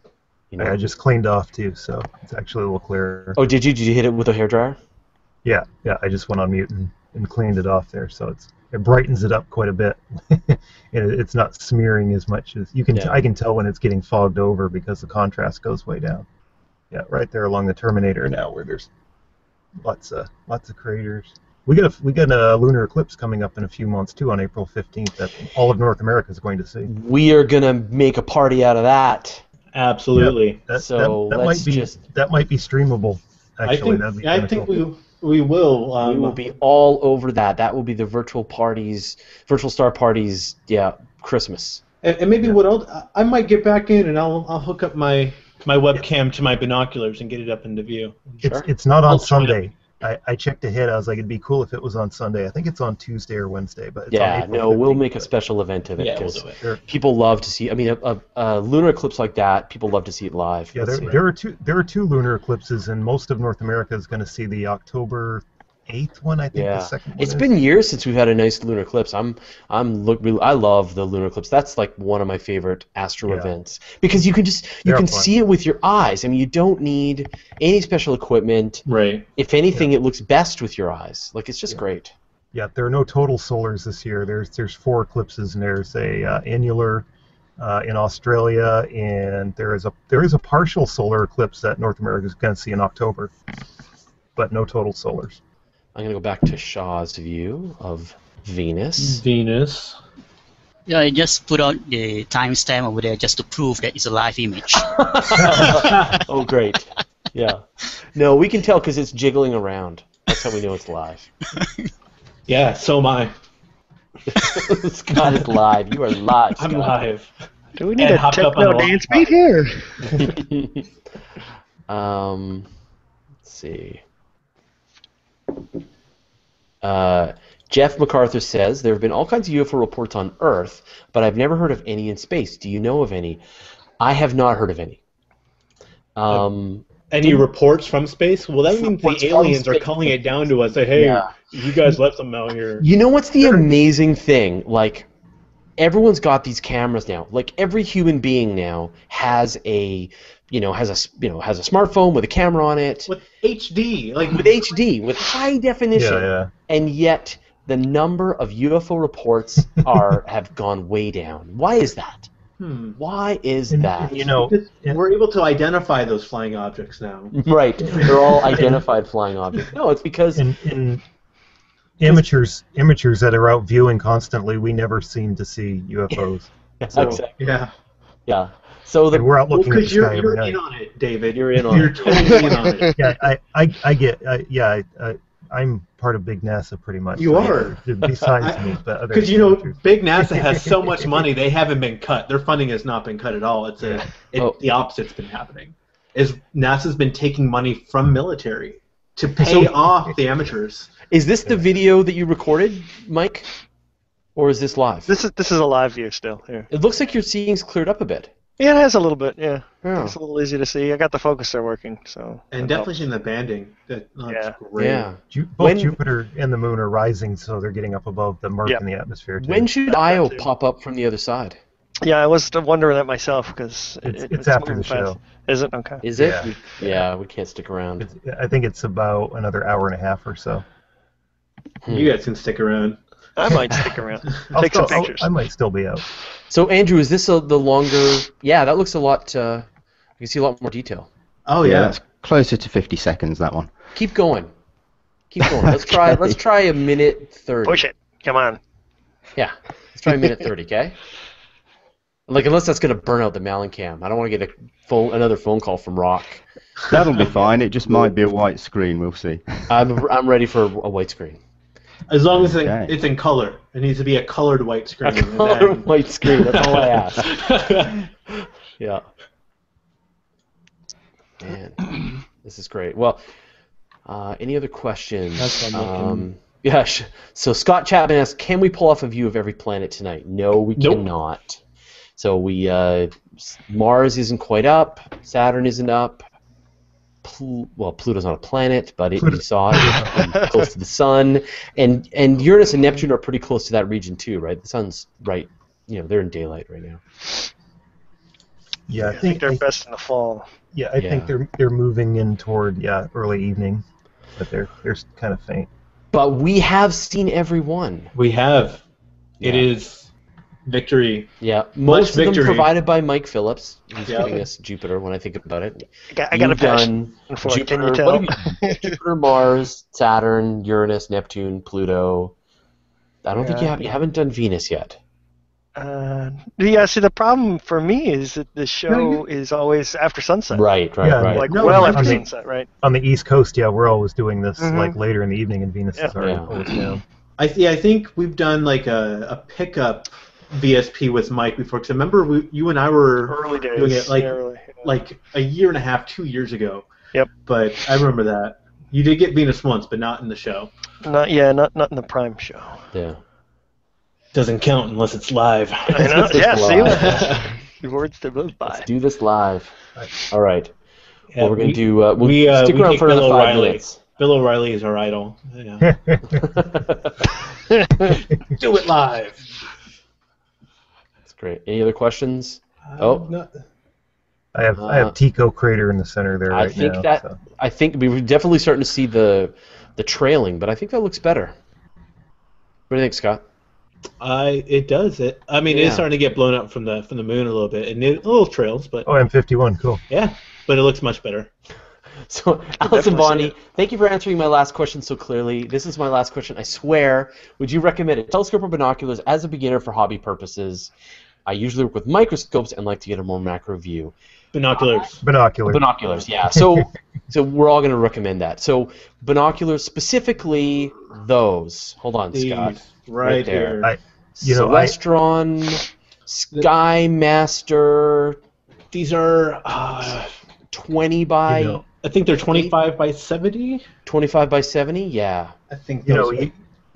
I just cleaned off too, so it's actually a little clearer. Oh, did you? Did you hit it with a hairdryer? Yeah. I just went on mute and cleaned it off there, so it brightens it up quite a bit. And it's not smearing as much as you can. Yeah. I can tell when it's getting fogged over because the contrast goes way down. Yeah, right there along the Terminator now, where there's lots of craters. We got a lunar eclipse coming up in a few months too, on April 15th. That all of North America is going to see. We are gonna make a party out of that. Absolutely. So let's that might be streamable. Actually, that'd be I kinda think cool. we will. We will be all over that. That will be the virtual star parties. Yeah, Christmas. And maybe what I might get back in and I'll hook up my webcam to my binoculars and get it up into view. It's not on Sunday. I checked ahead. I was like, it'd be cool if it was on Sunday. I think it's on Tuesday or Wednesday, but it's on April 15th, we'll make a special event of it Yeah, we'll because do it. people love to see. I mean, a lunar eclipse like that, people love to see it live. Yeah, there are two lunar eclipses, and most of North America is going to see the October 8th one. I think the second one. It's been years since we've had a nice lunar eclipse. I love the lunar eclipse. That's like one of my favorite astro events because you can see it with your eyes. I mean, you don't need any special equipment. Right. If anything, it looks best with your eyes. Like it's just great. Yeah, there are no total solars this year. There's 4 eclipses, and there's a annular in Australia, and there is a partial solar eclipse that North America is going to see in October, but no total solars. I'm going to go back to Shaw's view of Venus. Yeah, I just put out the timestamp over there just to prove that it's a live image. Oh, great. Yeah. No, we can tell because it's jiggling around. That's how we know it's live. Yeah, so am I. Scott is live. You are live, Scott. I'm live. Do we need a techno dance beat here? Let's see. Jeff MacArthur says, there have been all kinds of UFO reports on Earth, but I've never heard of any in space. Do you know of any? I have not heard of any. Any reports from space? Well, that means the aliens are calling it down to us. Say, hey, you guys left something out here. You know what's the amazing thing? Like, everyone's got these cameras now. Like, every human being now has a smartphone with a camera on it. With HD, with high definition. And yet the number of UFO reports have gone way down. Why is that? Why is that? We're able to identify those flying objects now. Right. They're all identified flying objects. No, it's because in amateurs that are out viewing constantly, we never seem to see UFOs. Exactly. Yeah. So we're out looking at the sky you're every night. in on it, David. You're in on You're totally in on it. Yeah, I'm part of Big NASA pretty much. You are. Besides me, but other. Because Big NASA has so much money, they haven't been cut. Their funding has not been cut at all. The opposite's been happening. NASA's been taking money from military to pay off the amateurs. Is this the video that you recorded, Mike? Or is this live? This is a live view still. Here. It looks like your seeing's cleared up a bit. Yeah, it has a little bit. Yeah, Yeah. it's a little easy to see. I got the focuser working, so. And definitely seeing the banding. That looks Yeah. great. Yeah. Both Jupiter and the Moon are rising, so they're getting up above the murk in the atmosphere. Too. When should Io pop up from the other side? Yeah, I was wondering that myself because it's after moving the show. fast. Is it? Okay. Is it? Yeah. Yeah, we can't stick around. I think it's about another hour and a half or so. You guys can stick around. I might stick around. Take some pictures. I might still be out. So, Andrew, is this the longer... Yeah, that looks a lot... you can see a lot more detail. Oh, Yeah, it's closer to 50 seconds, that one. Keep going. Keep going. Let's try a minute 30. Push it. Come on. Yeah. Let's try a minute 30, okay? Like, unless that's going to burn out the Malincam. I don't want to get another phone call from Rock. That'll be fine. It just might be a white screen. We'll see. I'm ready for a white screen. As long as it's in color. It needs to be a colored white screen. A colored white screen. That's all I ask. Yeah. Man, this is great. Well, any other questions? That's what I'm looking. Yeah. So Scott Chapman asks, can we pull off a view of every planet tonight? No, we cannot. So we Mars isn't quite up. Saturn isn't up. Pluto's not a planet, but you saw it close to the sun, and Uranus and Neptune are pretty close to that region too, right? The sun's right, they're in daylight right now. Yeah, I think they're best in the fall. Yeah, I think they're moving in toward early evening, but they're kind of faint. But we have seen every one. We have. Yeah. It is victory. Yeah, most of victory. them provided by Mike Phillips. He's giving us Jupiter when I think about it. I got a pass. Jupiter, Can you tell? Jupiter, Mars, Saturn, Uranus, Neptune, Pluto. I don't think you haven't done Venus yet. Yeah, see, the problem for me is that the show is always after sunset. Right. Like after sunset, right? On the East Coast, we're always doing this like later in the evening, and Venus is always down. I think we've done like a pickup VSP with Mike before, because I remember you and I were early days, doing it like a year and a half, 2 years ago. Yep. But I remember that. You did get Venus once, but not in the show. Not in the Prime show. Yeah. Doesn't count unless it's live. I know. Yeah, see? Words to live by. Let's do this live. All right. Yeah, well, we're going to do... we'll stick around for another 5 minutes. Bill O'Reilly is our idol. Yeah. Do it live. That's great. Any other questions? I have Tycho crater in the center there right now. I think we're definitely starting to see the trailing, but I think that looks better. What do you think, Scott? It does. It is starting to get blown up from the moon a little bit, and a little trails, but M51, cool. Yeah, but it looks much better. So, Alison Bondi, thank you for answering my last question so clearly. This is my last question, I swear. Would you recommend a telescope or binoculars as a beginner for hobby purposes? I usually work with microscopes and like to get a more macro view. Binoculars. Binoculars, yeah. So we're all going to recommend that. So binoculars, specifically those. Hold on, Scott. Right there. Celestron, Skymaster. These are 20 by... I think they're 25 by 70. 25 by 70, yeah. I think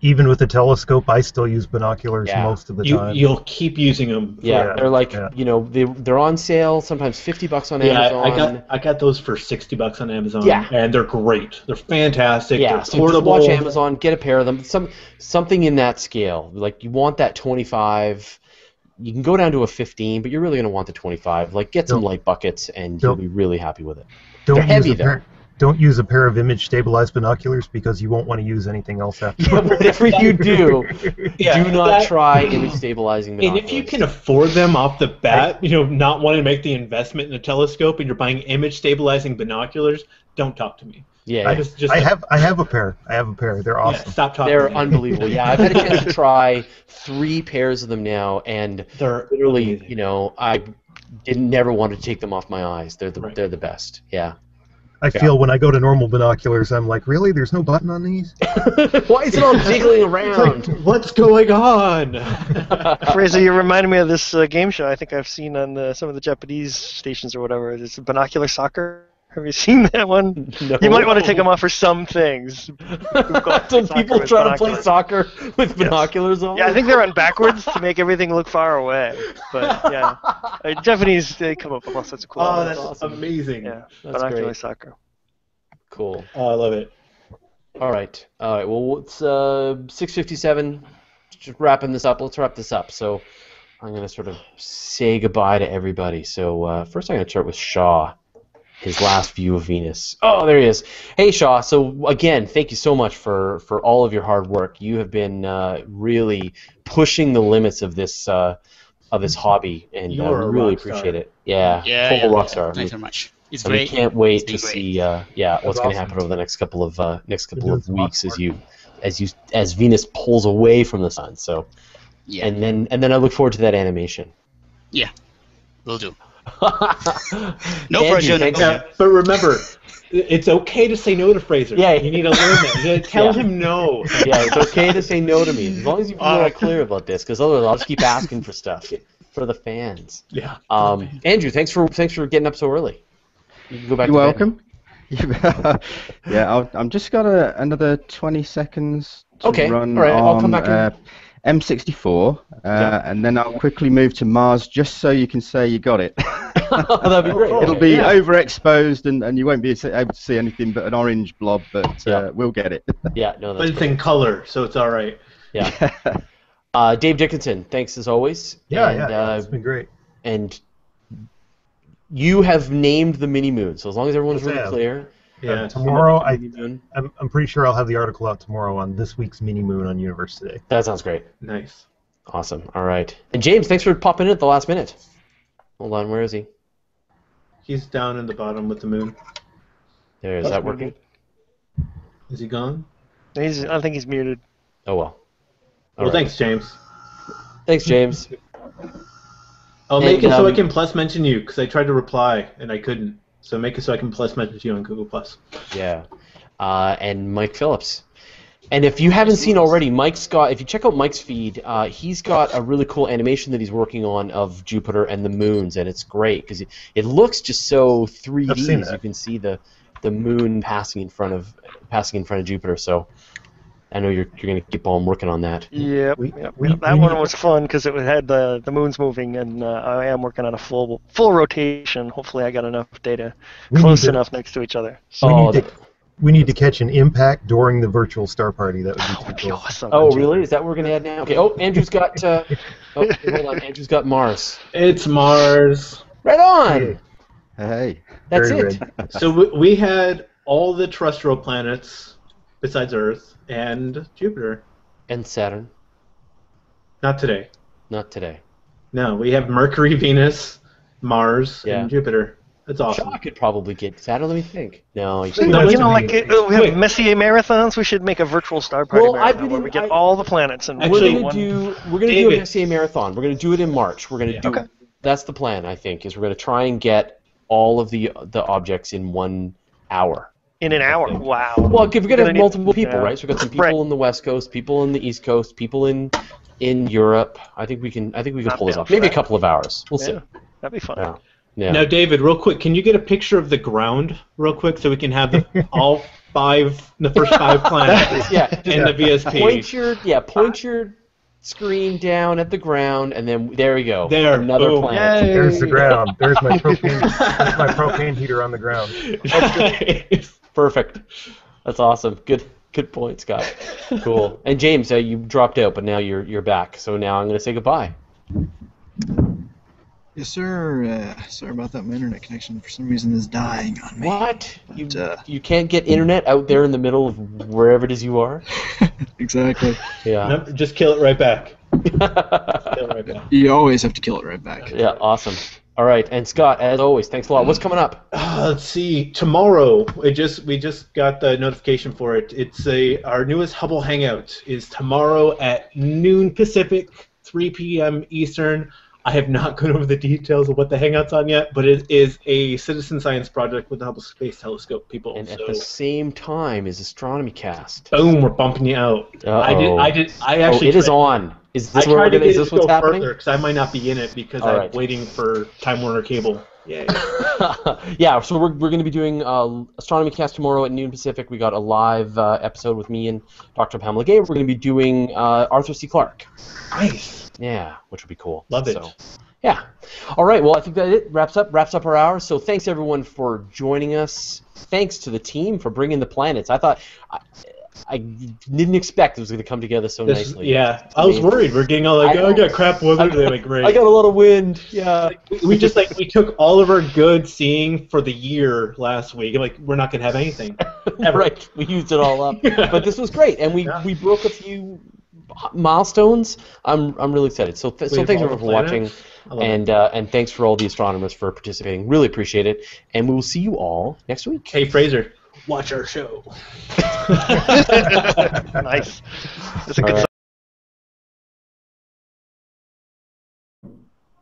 even with the telescope, I still use binoculars most of the time. You'll keep using them. Yeah, they're like they're on sale. Sometimes $50 on Amazon. I got those for $60 on Amazon. Yeah, and they're great. They're fantastic. Yeah, they're so portable. Just watch Amazon, get a pair of them. Something in that scale. Like you want that 25. You can go down to a 15, but you're really going to want the 25. Like get some light buckets, and you'll be really happy with it. They're heavy though. Don't use a pair of image-stabilized binoculars because you won't want to use anything else after. Yeah, whatever you do, do not try image-stabilizing binoculars. And if you can afford them off the bat, not wanting to make the investment in a telescope, and you're buying image-stabilizing binoculars, don't talk to me. Yeah, I have a pair. They're awesome. Yeah, stop talking. They're unbelievable. Yeah, I've had a chance to try 3 pairs of them now, and they're literally, I never wanted to take them off my eyes. They're the best. Yeah. I feel when I go to normal binoculars, I'm like, really? There's no button on these? Why is it all jiggling around? Like, what's going on? Fraser, you reminded me of this game show I think I've seen on some of the Japanese stations or whatever. It's binocular soccer. Have you seen that one? No. You might want to take them off for some things. So people try to play soccer with binoculars on? Yeah, I think they run backwards to make everything look far away. But yeah, Japanese, they come up with all sorts of cool Oh, ideas. that's awesome. amazing. Yeah, That's binocular great. soccer. Cool. Oh, I love it. All right. Well, it's 6:57. Just wrapping this up. Let's wrap this up. So I'm going to sort of say goodbye to everybody. So first I'm going to start with Shaw, his last view of Venus. Oh, there he is. Hey, Shaw. So again, thank you so much for all of your hard work. You have been really pushing the limits of this hobby, and You are a really rock star. appreciate it. Yeah, total rock star. Thanks very much. It's And we great. can't wait to It's been see what's going awesome. to happen over the next couple of doing some weeks awesome as Venus pulls away from the sun. So Yeah, and then I look forward to that animation. will do. No pressure, no Yeah, but remember, it's okay to say no to Fraser. Yeah. You need to learn that. You gotta tell Yeah. him no. Yeah, it's okay to say no to me as long as you're all clear about this, because otherwise I'll just keep asking for stuff for the fans. Yeah. Andrew, thanks for getting up so early. You can go back. You're to bed. welcome. Yeah, I'm just got another 20 seconds to Okay, run all right, on I'll come back M64, and then I'll quickly move to Mars just so you can say you got it. That'd be great. It'll be overexposed and you won't be able to see anything but an orange blob, but we'll get it. Yeah, no, But that's it's great. in color, so it's all right. Yeah. Dave Dickinson, thanks as always. Yeah, and, it's been great. And you have named the mini moon, so as long as everyone's Yes, I really have. clear. Yeah. Tomorrow, Mini moon. I'm pretty sure I'll have the article out tomorrow on this week's mini moon on Universe Today. That sounds great. Nice. Awesome. All right. And James, thanks for popping in at the last minute. Hold on, where is he? He's down in the bottom with the moon. There, is That's that pretty working? Is he gone? I think he's muted. Oh well. All Well, right. thanks, James. Thanks, James. I'll make And, it so I can plus mention you, because I tried to reply and I couldn't. So make it so I can plus mention you on Google Plus. Yeah. And Mike Phillips. And if you haven't seen already, if you check out Mike's feed, he's got a really cool animation that he's working on of Jupiter and the moons, and it's great because it looks just so 3D. I've seen As that. you can see the moon passing in front of Jupiter. So I know you're going to keep on working on that. Yep. We- Yep. we- That we one need- was fun because it had the moons moving, and I am working on a full rotation. Hopefully, I got enough data We close need to- enough next to each other. We need to catch an impact during the virtual star party. That would be That would too be cool. awesome. Oh, really? Is that what we're going to add now? Okay. Oh, Andrew's got. Hold on. Andrew's got Mars. It's Mars. Right on. Hey. That's Very it. red. So we had all the terrestrial planets besides Earth and Jupiter. And Saturn. Not today. Not today. No, we have Mercury, Venus, Mars, Yeah. and Jupiter. That's awesome. Shaw could probably get Saturn. Let me think. No, you No, You know, like we have Wait. Messier marathons. We should make a virtual star party Well, I've marathon been where in- we get I- all the planets and Actually, we're gonna do a David. SA marathon. We're gonna do it in March. We're gonna do. Okay. That's the plan. I think is we're gonna try and get all of the objects in 1 hour. in an hour. Wow. Well, we're gonna have need- multiple people, yeah. right? So we've got some people Right. in the West Coast, people in the East Coast, people in Europe. I think we can Not pull this bad off. for Maybe a that. couple of hours. We'll see. Yeah, that'd be fun. Yeah. Yeah. Now, David, real quick, can you get a picture of the ground real quick so we can have the first 5 planets Yeah. in the VSP? Point your screen down at the ground, and then there we go. There, Another boom. planet. Yay. There's the ground. There's my propane heater on the ground. Perfect. That's awesome. Good point, Scott. Cool. And James, you dropped out, but now you're back. So now I'm going to say goodbye. Yes, sir. Sorry about that. My internet connection for some reason is dying on me. What? But, You can't get internet out there in the middle of wherever it is you are? exactly. Yeah. Nope, just kill it right back. Kill it right back. You always have to kill it right back. Yeah, awesome. All right, and Scott, as always, thanks a lot. What's coming up? Let's see. Tomorrow, we just got the notification for it. It's our newest Hubble Hangout is tomorrow at noon Pacific, 3 p.m. Eastern. I have not gone over the details of what the Hangout's on yet, but it is a citizen science project with the Hubble Space Telescope people. And at So, the same time is Astronomy Cast. boom, we're bumping you out. Uh-oh. I actually. It is tried- on. Is I this where tried we're to gonna? get Is it this to what's go happening? further because I might not be in it because All I'm right. waiting for Time Warner Cable. Yeah, so we're going to be doing Astronomy Cast tomorrow at noon Pacific. We got a live episode with me and Dr. Pamela Gay. We're going to be doing Arthur C. Clarke. Nice. Yeah, which would be cool. Love it. So, yeah. All right, well, I think that it wraps up our hour. So thanks, everyone, for joining us. Thanks to the team for bringing the planets. I thought... I didn't expect it was going to come together so nicely. Yeah, I was worried. We're getting all like, I got crap weather today. Like, great. I got a lot of wind. Yeah. We just we took all of our good seeing for the year last week. Like, we're not going to have anything. Ever. Right. We used it all up. But this was great, and we broke a few milestones. I'm really excited. So thanks everyone for watching, and thanks for all the astronomers for participating. Really appreciate it, and we will see you all next week. Hey, Fraser. Watch our show. Nice. That's a good Right.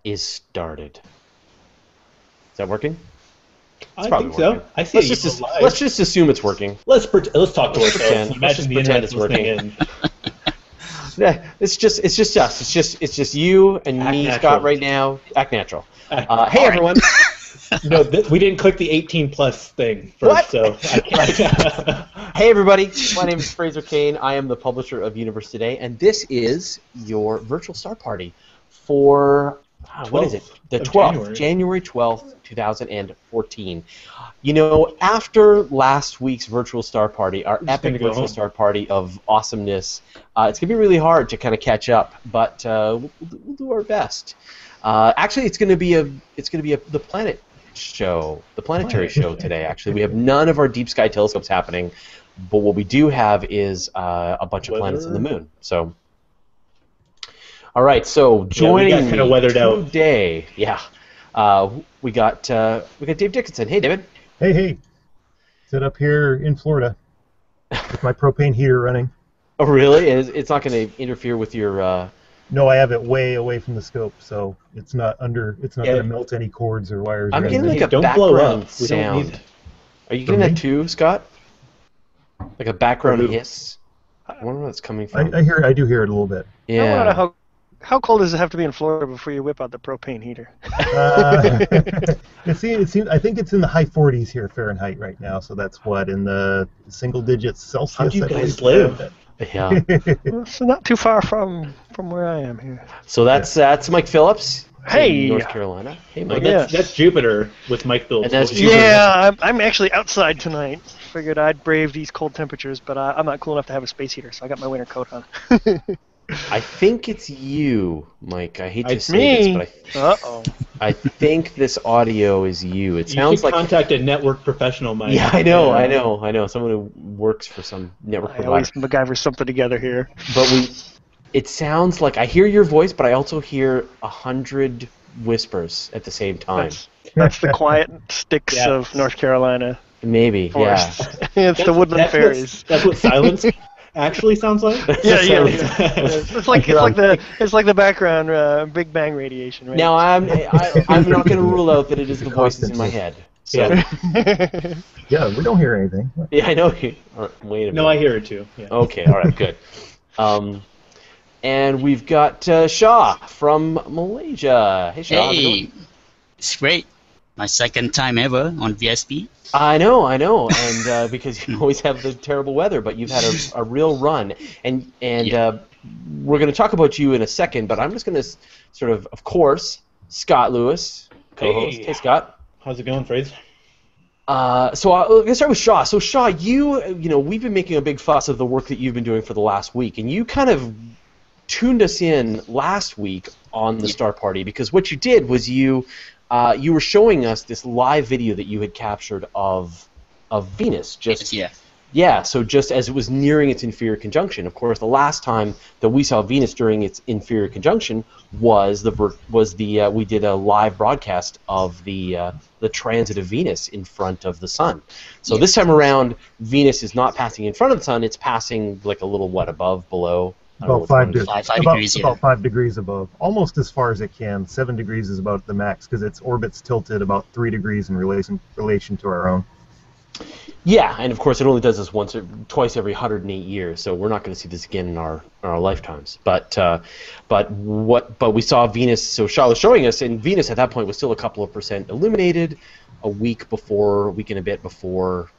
Is started. Is that working? I probably think so. working. I see. Let's just assume it's working. Let's talk to ourselves. pretend. Imagine Let's just the pretend internet's it's working. listening in. Yeah, it's just us. It's just you and Act me, natural. Scott, right now. Act natural. Act- Hey everyone. No, we didn't click the 18+ thing first, What? so I can't. Hey everybody, my name is Fraser Cain. I am the publisher of Universe Today, and this is your virtual star party for what is it? The 12th, January 12th, 2014. You know, after last week's virtual star party, our epic gonna go virtual home. star party of awesomeness, it's gonna be really hard to kind of catch up, but we'll do our best. Actually, it's gonna be the planet show, the planetary show today. Actually, we have none of our deep sky telescopes happening, but what we do have is a bunch of planets in the moon. So, all right. So joining we got kinda me weathered out. today, we got Dave Dickinson. Hey, David. Hey. Sit up here in Florida with my propane heater running. Oh, really? It's not going to interfere with your. No, I have it way away from the scope, so it's not going to melt any cords or wires. I'm or getting anything. like a Don't blow background up. We don't need sound. it. Are you getting that me? too, Scott? Like a background From who? hiss? I wonder where that's coming from. I do hear it a little bit. I want to know Yeah. how cold does it have to be in Florida before you whip out the propane heater? It seems. I think it's in the high 40s here Fahrenheit right now, so that's what in the single digits Celsius. How do you I guys believe. live? Yeah. It's not too far from where I am here. So that's Mike Phillips. Hey. In North Carolina. Hey, Mike. Yeah. That's Jupiter with Mike Phillips. And that's Jupiter. Yeah, I'm actually outside tonight. Figured I'd brave these cold temperatures, but I'm not cool enough to have a space heater, so I got my winter coat on. I think it's you, Mike. I hate to It's say me. this, but Uh-oh. I think this audio is you. It You sounds should like. contact a network professional, Mike. Yeah, I know. Someone who works for some network I provider. always MacGyver something together here. But it sounds like I hear your voice, but I also hear 100 whispers at the same time. That's the quiet sticks Yeah. of North Carolina Maybe, forest. It's the woodland fairies. That's what silence actually sounds like. Yeah. Sounds- It's like the background Big Bang radiation, right? Now I'm not going to rule out that it is the voices in my head. So Yeah, we don't hear anything. yeah, I know. Wait a minute. No, I hear it too. Yeah. Okay, all right, good. And we've got Shah from Malaysia. Hey, Shah. how's it going? Hey, it's great. My second time ever on VSP. I know, and because you always have the terrible weather, but you've had a real run, and Yeah. we're going to talk about you in a second, but I'm just going to sort of course, Scott Lewis, co-host. Hey, Scott. How's it going, Fraser? So I'm going to start with Shah. So Shah, you know, we've been making a big fuss of the work that you've been doing for the last week, and you kind of tuned us in last week on the Star Party because what you did was you were showing us this live video that you had captured of Venus. Yeah, so just as it was nearing its inferior conjunction. Of course, the last time that we saw Venus during its inferior conjunction was we did a live broadcast of the transit of Venus in front of the Sun. So this time around, Venus is not passing in front of the Sun; it's passing like a little above, below. About Five degrees, yeah. About 5 degrees above, almost as far as it can. 7 degrees is about the max because its orbit's tilted about 3 degrees in relation to our own. Yeah, and of course it only does this twice every 108 years, so we're not going to see this again in our lifetimes. But we saw Venus. So Shah was showing us, and Venus at that point was still a couple of percent illuminated, a week and a bit before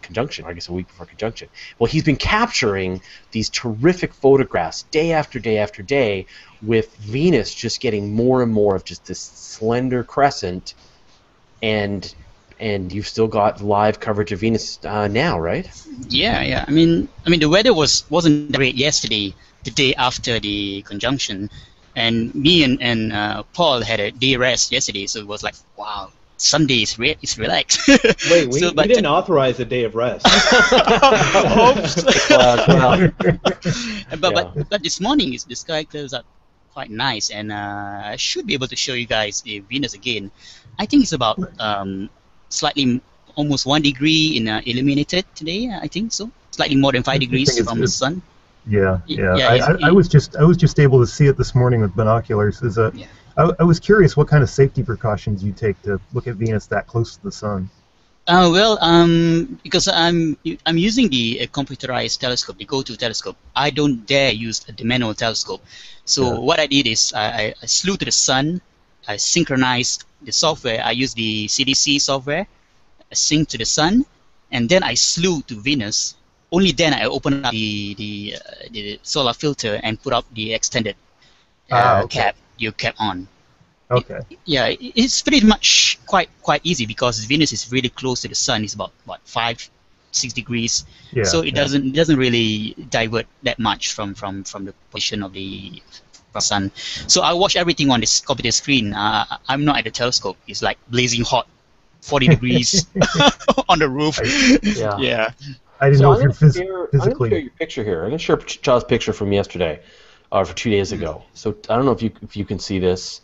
conjunction. I guess a week before conjunction. Well, he's been capturing these terrific photographs day after day after day, with Venus just getting more and more of just this slender crescent, and you've still got live coverage of Venus now, right? Yeah. I mean, the weather wasn't great yesterday, the day after the conjunction, and me and Paul had a day rest yesterday, so it was like, wow, Sunday is relaxed. Wait, we didn't authorize a day of rest. Oops. But this morning the sky clears up quite nice, and I should be able to show you guys the Venus again. I think it's about slightly almost 1 degree in illuminated today. I think so. Slightly more than 5 degrees from the sun. Yeah. I was just able to see it this morning with binoculars. I was curious what kind of safety precautions you take to look at Venus that close to the sun. Because I'm using the computerized telescope, the GoTo telescope. I don't dare use the manual telescope. So what I did is I flew to the sun. I synchronized the software. I used the CDC software, I synced to the sun, and then I flew to Venus. Only then I opened up the solar filter and put up the extended cap on. Okay. It's pretty much quite easy because Venus is really close to the sun. It's about 5-6 degrees. Yeah, so it doesn't really divert that much from the position of the sun. So I watch everything on this computer screen. I'm not at the telescope. It's like blazing hot, 40 degrees on the roof. Yeah. I didn't know if you're physically. I'm going to share your picture here. I'm going to share Child's picture from yesterday, or for 2 days ago. So I don't know if you can see this.